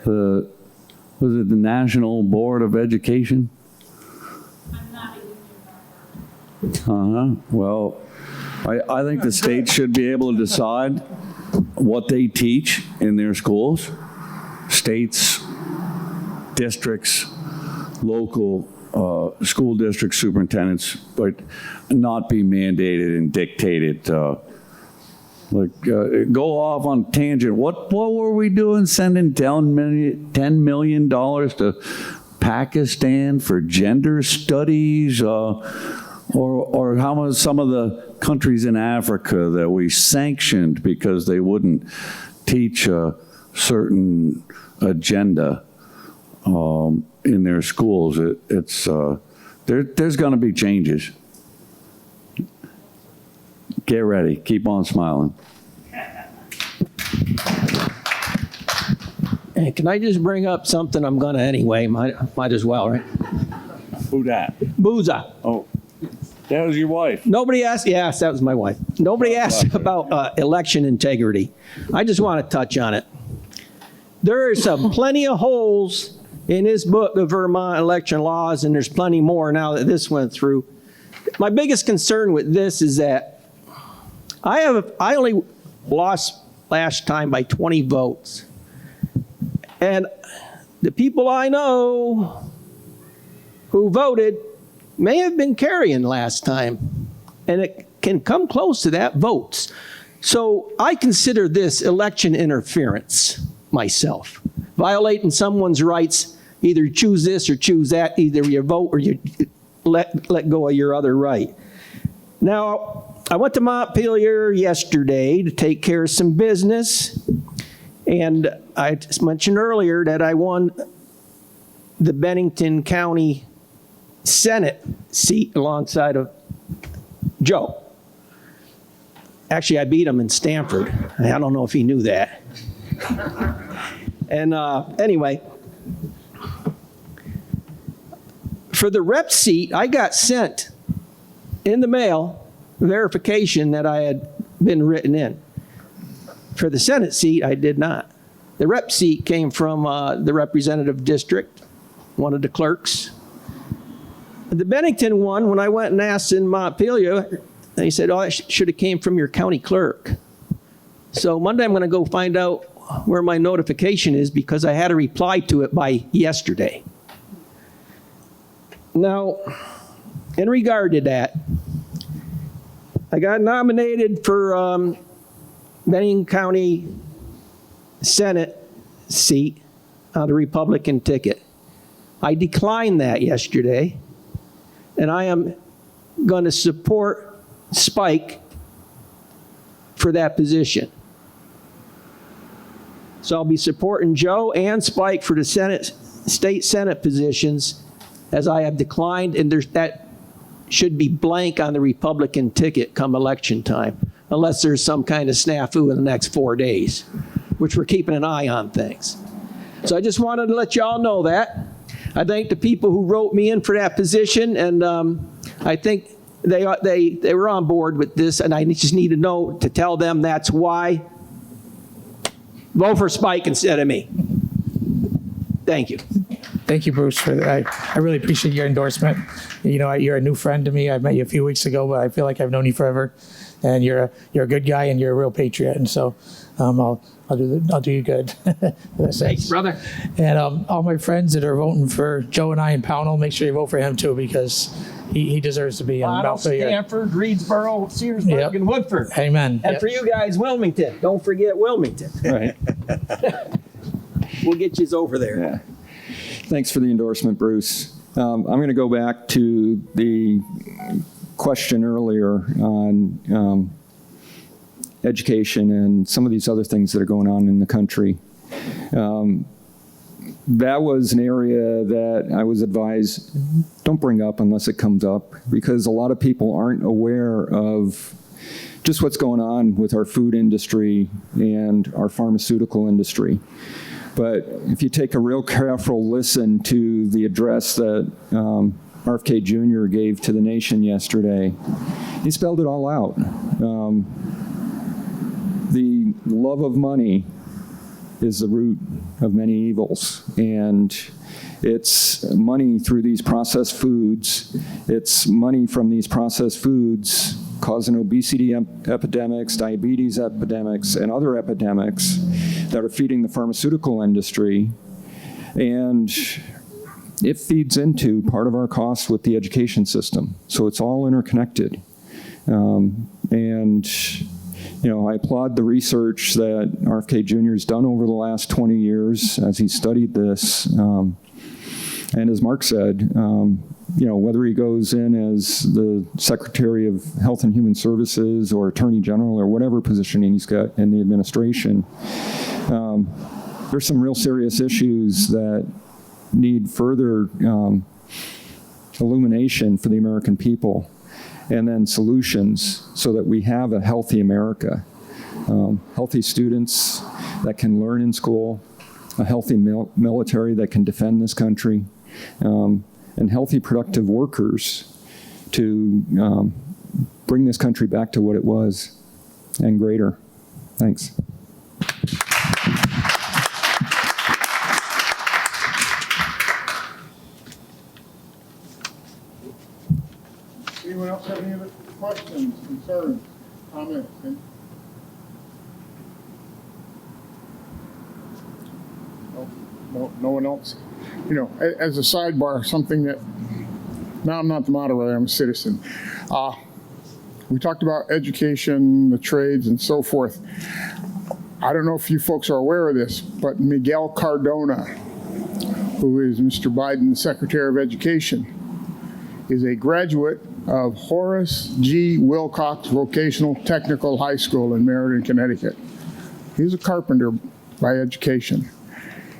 it? Was it the National Board of Education? I'm not a union member. Well, I think the state should be able to decide what they teach in their schools. States, districts, local school district superintendents, but not be mandated and dictated. Go off on a tangent. What were we doing sending $10 million to Pakistan for gender studies? Or how much some of the countries in Africa that we sanctioned because they wouldn't teach a certain agenda in their schools. There's going to be changes. Get ready. Keep on smiling. And can I just bring up something I'm going to anyway? Might as well, right? Who that? Booza. Oh, that was your wife. Nobody asked, yes, that was my wife. Nobody asked about election integrity. I just want to touch on it. There are plenty of holes in this book of Vermont election laws, and there's plenty more now that this went through. My biggest concern with this is that I only lost last time by 20 votes. And the people I know who voted may have been carrying last time, and it can come close to that votes. So I consider this election interference myself, violating someone's rights, either choose this or choose that, either you vote or you let go of your other right. Now, I went to Montpelier yesterday to take care of some business, and I just mentioned earlier that I won the Bennington County Senate seat alongside of Joe. Actually, I beat him in Stanford. I don't know if he knew that. And anyway, for the rep seat, I got sent in the mail verification that I had been written in. For the Senate seat, I did not. The rep seat came from the representative district, one of the clerks. The Bennington one, when I went and asked in Montpelier, they said, oh, that should have came from your county clerk. So Monday I'm going to go find out where my notification is because I had a reply to it by yesterday. Now, in regard to that, I got nominated for Bennington County Senate seat on the Republican ticket. I declined that yesterday, and I am going to support Spike for that position. So I'll be supporting Joe and Spike for the state Senate positions, as I have declined, and that should be blank on the Republican ticket come election time, unless there's some kind of snafu in the next 4 days, which we're keeping an eye on things. So I just wanted to let you all know that. I thank the people who wrote me in for that position, and I think they were on board with this, and I just need to tell them that's why. Vote for Spike instead of me. Thank you. Thank you, Bruce, for that. I really appreciate your endorsement. You know, you're a new friend to me. I met you a few weeks ago, but I feel like I've known you forever. And you're a good guy, and you're a real patriot. And so I'll do you good. Thanks, brother. And all my friends that are voting for Joe and I in Pownell, make sure you vote for him too, because he deserves to be in Montpelier. Stanford, Reedsboro, Searsburg, Yep. and Woodford. Amen. And Yep. for you guys, Wilmington. Don't forget Wilmington. Right. We'll get you over there. Yeah. Thanks for the endorsement, Bruce. I'm going to go back to the question earlier on education and some of these other things that are going on in the country. That was an area that I was advised, don't bring up unless it comes up, because a lot of people aren't aware of just what's going on with our food industry and our pharmaceutical industry. But if you take a real careful listen to the address that RFK Jr. gave to the nation yesterday, he spelled it all out. The love of money is the root of many evils, and it's money through these processed foods. It's money from these processed foods causing obesity epidemics, diabetes epidemics, and other epidemics that are feeding the pharmaceutical industry. And it feeds into part of our costs with the education system. So it's all interconnected. I applaud the research that RFK Jr. has done over the last 20 years as he studied this. And as Mark said, whether he goes in as the Secretary of Health and Human Services or Attorney General or whatever positioning he's got in the administration, there's some real serious issues that need further illumination for the American people, and then solutions so that we have a healthy America. Healthy students that can learn in school, a healthy military that can defend this country, and healthy, productive workers to bring this country back to what it was and greater. Thanks. Anyone else have any other questions, concerns, comments? No one else? As a sidebar, something that, now I'm not the moderator, I'm a citizen. We talked about education, the trades, and so forth. I don't know if you folks are aware of this, but Miguel Cardona, who is Mr. Biden's Secretary of Education, is a graduate of Horace G. Wilcox Vocational Technical High School in Meriden, Connecticut. He's a carpenter by education.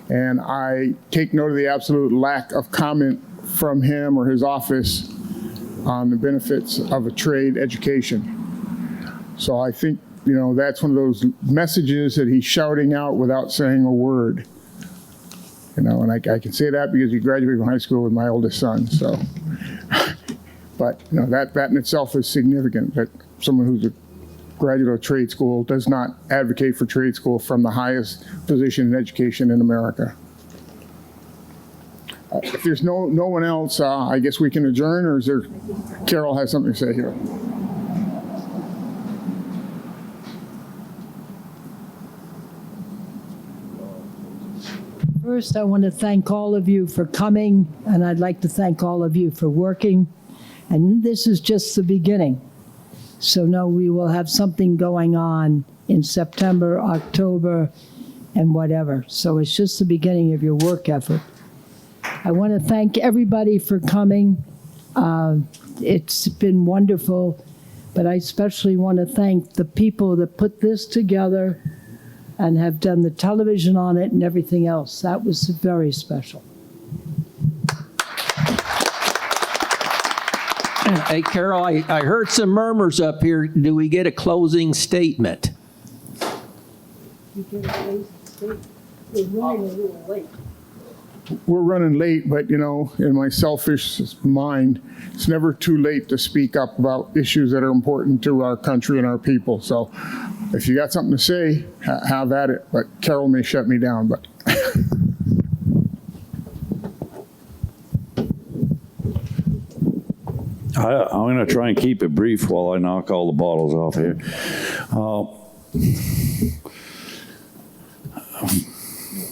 And I take note of the absolute lack of comment from him or his office on the benefits of a trade education. So I think, that's one of those messages that he's shouting out without saying a word. And I can say that because he graduated from high school with my oldest son, so. But, that in itself is significant, that someone who's a graduate of trade school does not advocate for trade school from the highest position in education in America. If there's no one else, I guess we can adjourn, or is there, Carol has something to say here. First, I want to thank all of you for coming, and I'd like to thank all of you for working. And this is just the beginning. So no, we will have something going on in September, October, and whatever. So it's just the beginning of your work effort. I want to thank everybody for coming. It's been wonderful, but I especially want to thank the people that put this together and have done the television on it and everything else. That was very special. Hey, Carol, I heard some murmurs up here. Do we get a closing statement? We're running late, but in my selfish mind, it's never too late to speak up about issues that are important to our country and our people. So if you got something to say, have at it. But Carol may shut me down, but. I'm going to try and keep it brief while I knock all the bottles off here.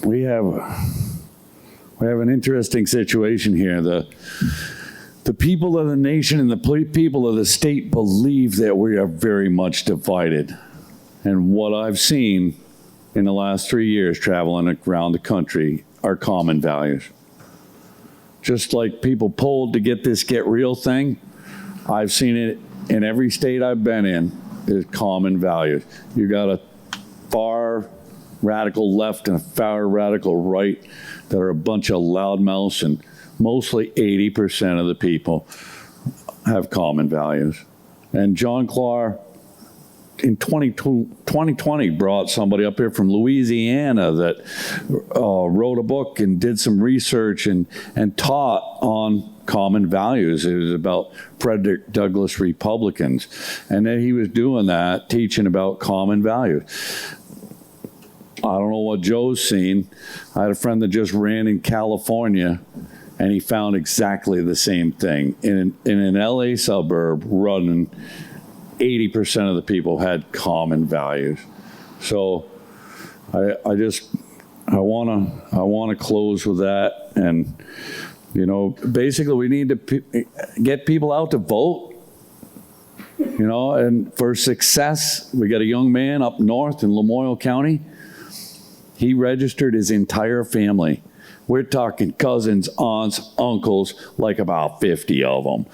We have an interesting situation here. The people of the nation and the people of the state believe that we are very much divided. And what I've seen in the last 3 years traveling around the country are common values. Just like people polled to get this Get Real thing, I've seen it in every state I've been in, is common values. You got a far radical left and a far radical right that are a bunch of loudmouths, and mostly 80% of the people have common values. And John Clark in 2020 brought somebody up here from Louisiana that wrote a book and did some research and taught on common values. It was about Frederick Douglass Republicans. And then he was doing that, teaching about common values. I don't know what Joe's seen. I had a friend that just ran in California, and he found exactly the same thing. In an LA suburb running, 80% of the people had common values. So I want to close with that. And, basically we need to get people out to vote, and for success, we got a young man up north in Lamoille County. He registered his entire family. We're talking cousins, aunts, uncles, like about 50 of them.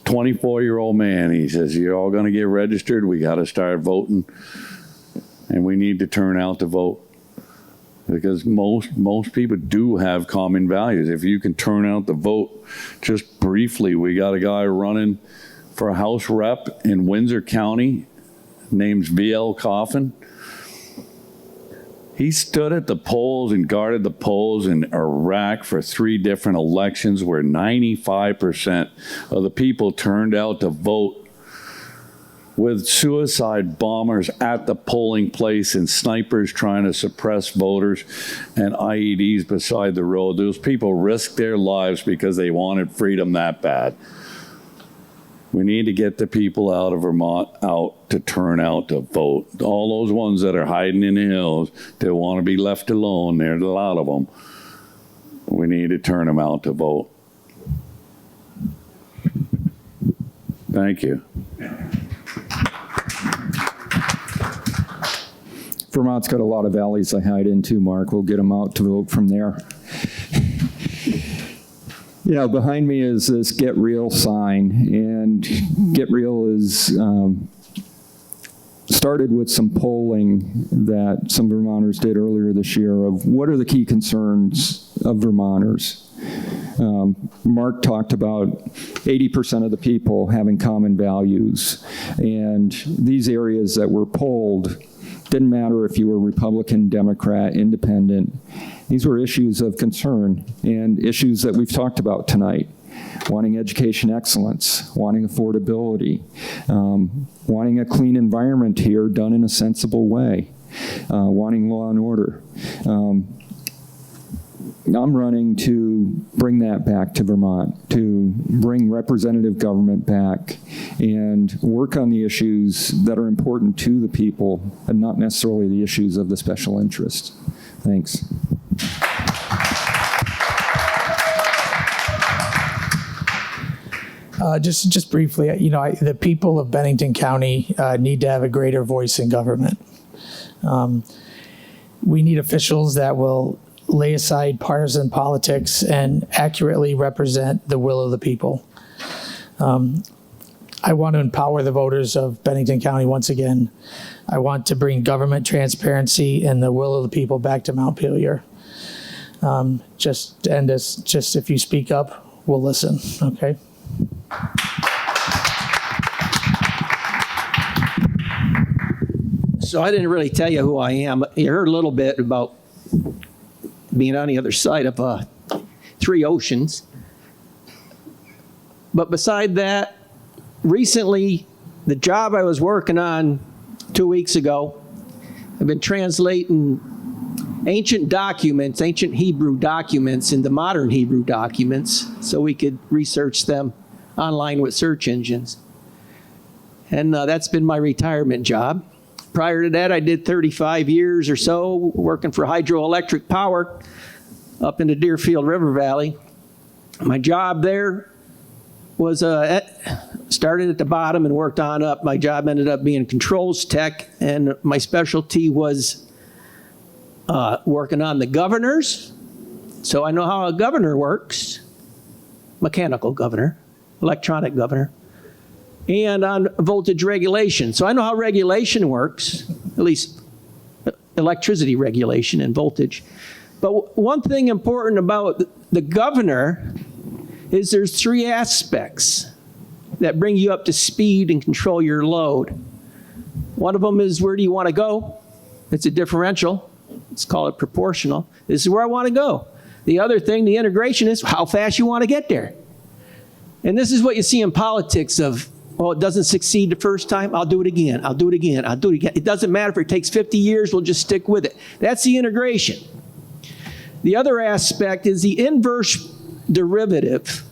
24-year-old man, he says, you're all going to get registered. We got to start voting, and we need to turn out to vote, because most people do have common values. If you can turn out to vote, just briefly, we got a guy running for a House rep in Windsor County, named V.L. Coffin. He stood at the polls and guarded the polls in Iraq for 3 different elections where 95% of the people turned out to vote, with suicide bombers at the polling place and snipers trying to suppress voters and IEDs beside the road. Those people risked their lives because they wanted freedom that bad. We need to get the people out of Vermont out to turn out to vote. All those ones that are hiding in the hills, that want to be left alone, there's a lot of them. We need to turn them out to vote. Thank you. Vermont's got a lot of alleys they hide into, Mark. We'll get them out to vote from there. Behind me is this Get Real sign, and Get Real is started with some polling that some Vermonters did earlier this year of what are the key concerns of Vermonters. Mark talked about 80% of the people having common values. And these areas that were polled didn't matter if you were Republican, Democrat, Independent. These were issues of concern and issues that we've talked about tonight. Wanting education excellence, wanting affordability, wanting a clean environment here done in a sensible way, wanting law and order. I'm running to bring that back to Vermont, to bring representative government back and work on the issues that are important to the people and not necessarily the issues of the special interest. Thanks. Just briefly, the people of Bennington County need to have a greater voice in government. We need officials that will lay aside partisan politics and accurately represent the will of the people. I want to empower the voters of Bennington County once again. I want to bring government transparency and the will of the people back to Montpelier. Just if you speak up, we'll listen, okay? So I didn't really tell you who I am. You heard a little bit about being on the other side of 3 oceans. But beside that, recently, the job I was working on 2 weeks ago, I've been translating ancient documents, ancient Hebrew documents into modern Hebrew documents so we could research them online with search engines. And that's been my retirement job. Prior to that, I did 35 years or so working for hydroelectric power up in the Deerfield River Valley. My job there was started at the bottom and worked on up. My job ended up being controls tech, and my specialty was working on the governors. So I know how a governor works, mechanical governor, electronic governor, and on voltage regulation. So I know how regulation works, at least electricity regulation and voltage. But one thing important about the governor is there's 3 aspects that bring you up to speed and control your load. One of them is, where do you want to go? It's a differential. Let's call it proportional. This is where I want to go. The other thing, the integration, is how fast you want to get there. And this is what you see in politics of, well, it doesn't succeed the first time, I'll do it again, I'll do it again, I'll do it again. It doesn't matter if it takes 50 years, we'll just stick with it. That's the integration. The other aspect is the inverse derivative,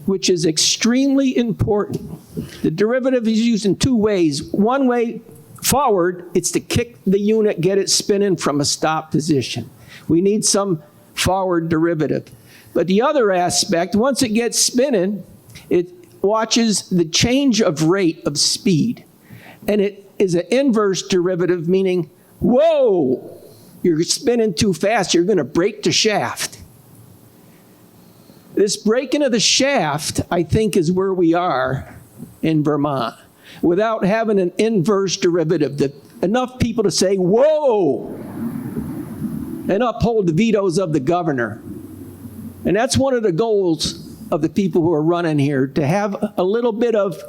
which is extremely important. The derivative is used in 2 ways. One way, forward, it's to kick the unit, get it spinning from a stop position. We need some forward derivative. But the other aspect, once it gets spinning, it watches the change of rate of speed. And it is an inverse derivative, meaning, whoa, you're spinning too fast, you're going to break the shaft. This breaking of the shaft, I think, is where we are in Vermont, without having an inverse derivative. Enough people to say, whoa, and uphold the vetoes of the governor. And that's one of the goals of the people who are running here, to have a little bit of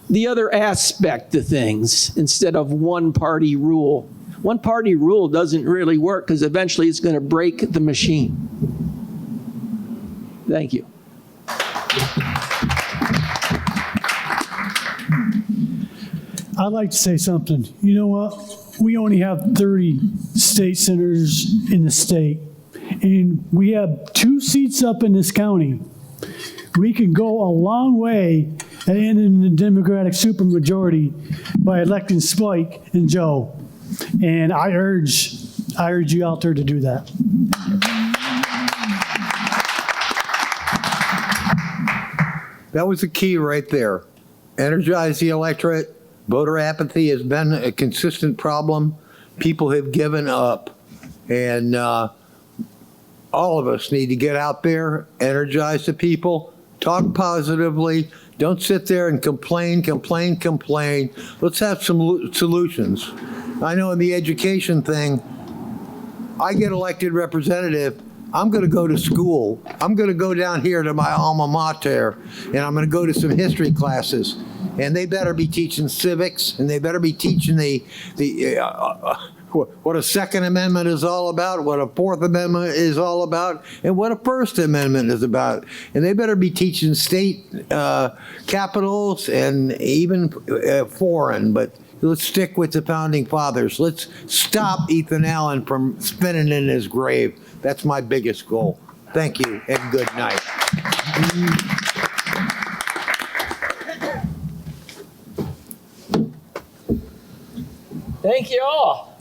the other aspect to things instead of one-party rule. One-party rule doesn't really work because eventually it's going to break the machine. Thank you. I'd like to say something. You know what? We only have 30 state senators in the state, and we have 2 seats up in this county. We can go a long way at ending the Democratic supermajority by electing Spike and Joe. And I urge you out there to do that. That was the key right there. Energize the electorate. Voter apathy has been a consistent problem. People have given up. And all of us need to get out there, energize the people, talk positively. Don't sit there and complain. Let's have some solutions. I know in the education thing, I get elected representative, I'm going to go to school. I'm going to go down here to my alma mater, and I'm going to go to some history classes. And they better be teaching civics, and they better be teaching what a Second Amendment is all about, what a Fourth Amendment is all about, and what a First Amendment is about. And they better be teaching state capitals and even foreign, but let's stick with the Founding Fathers. Let's stop Ethan Allen from spinning in his grave. That's my biggest goal. Thank you, and good night. Thank you all.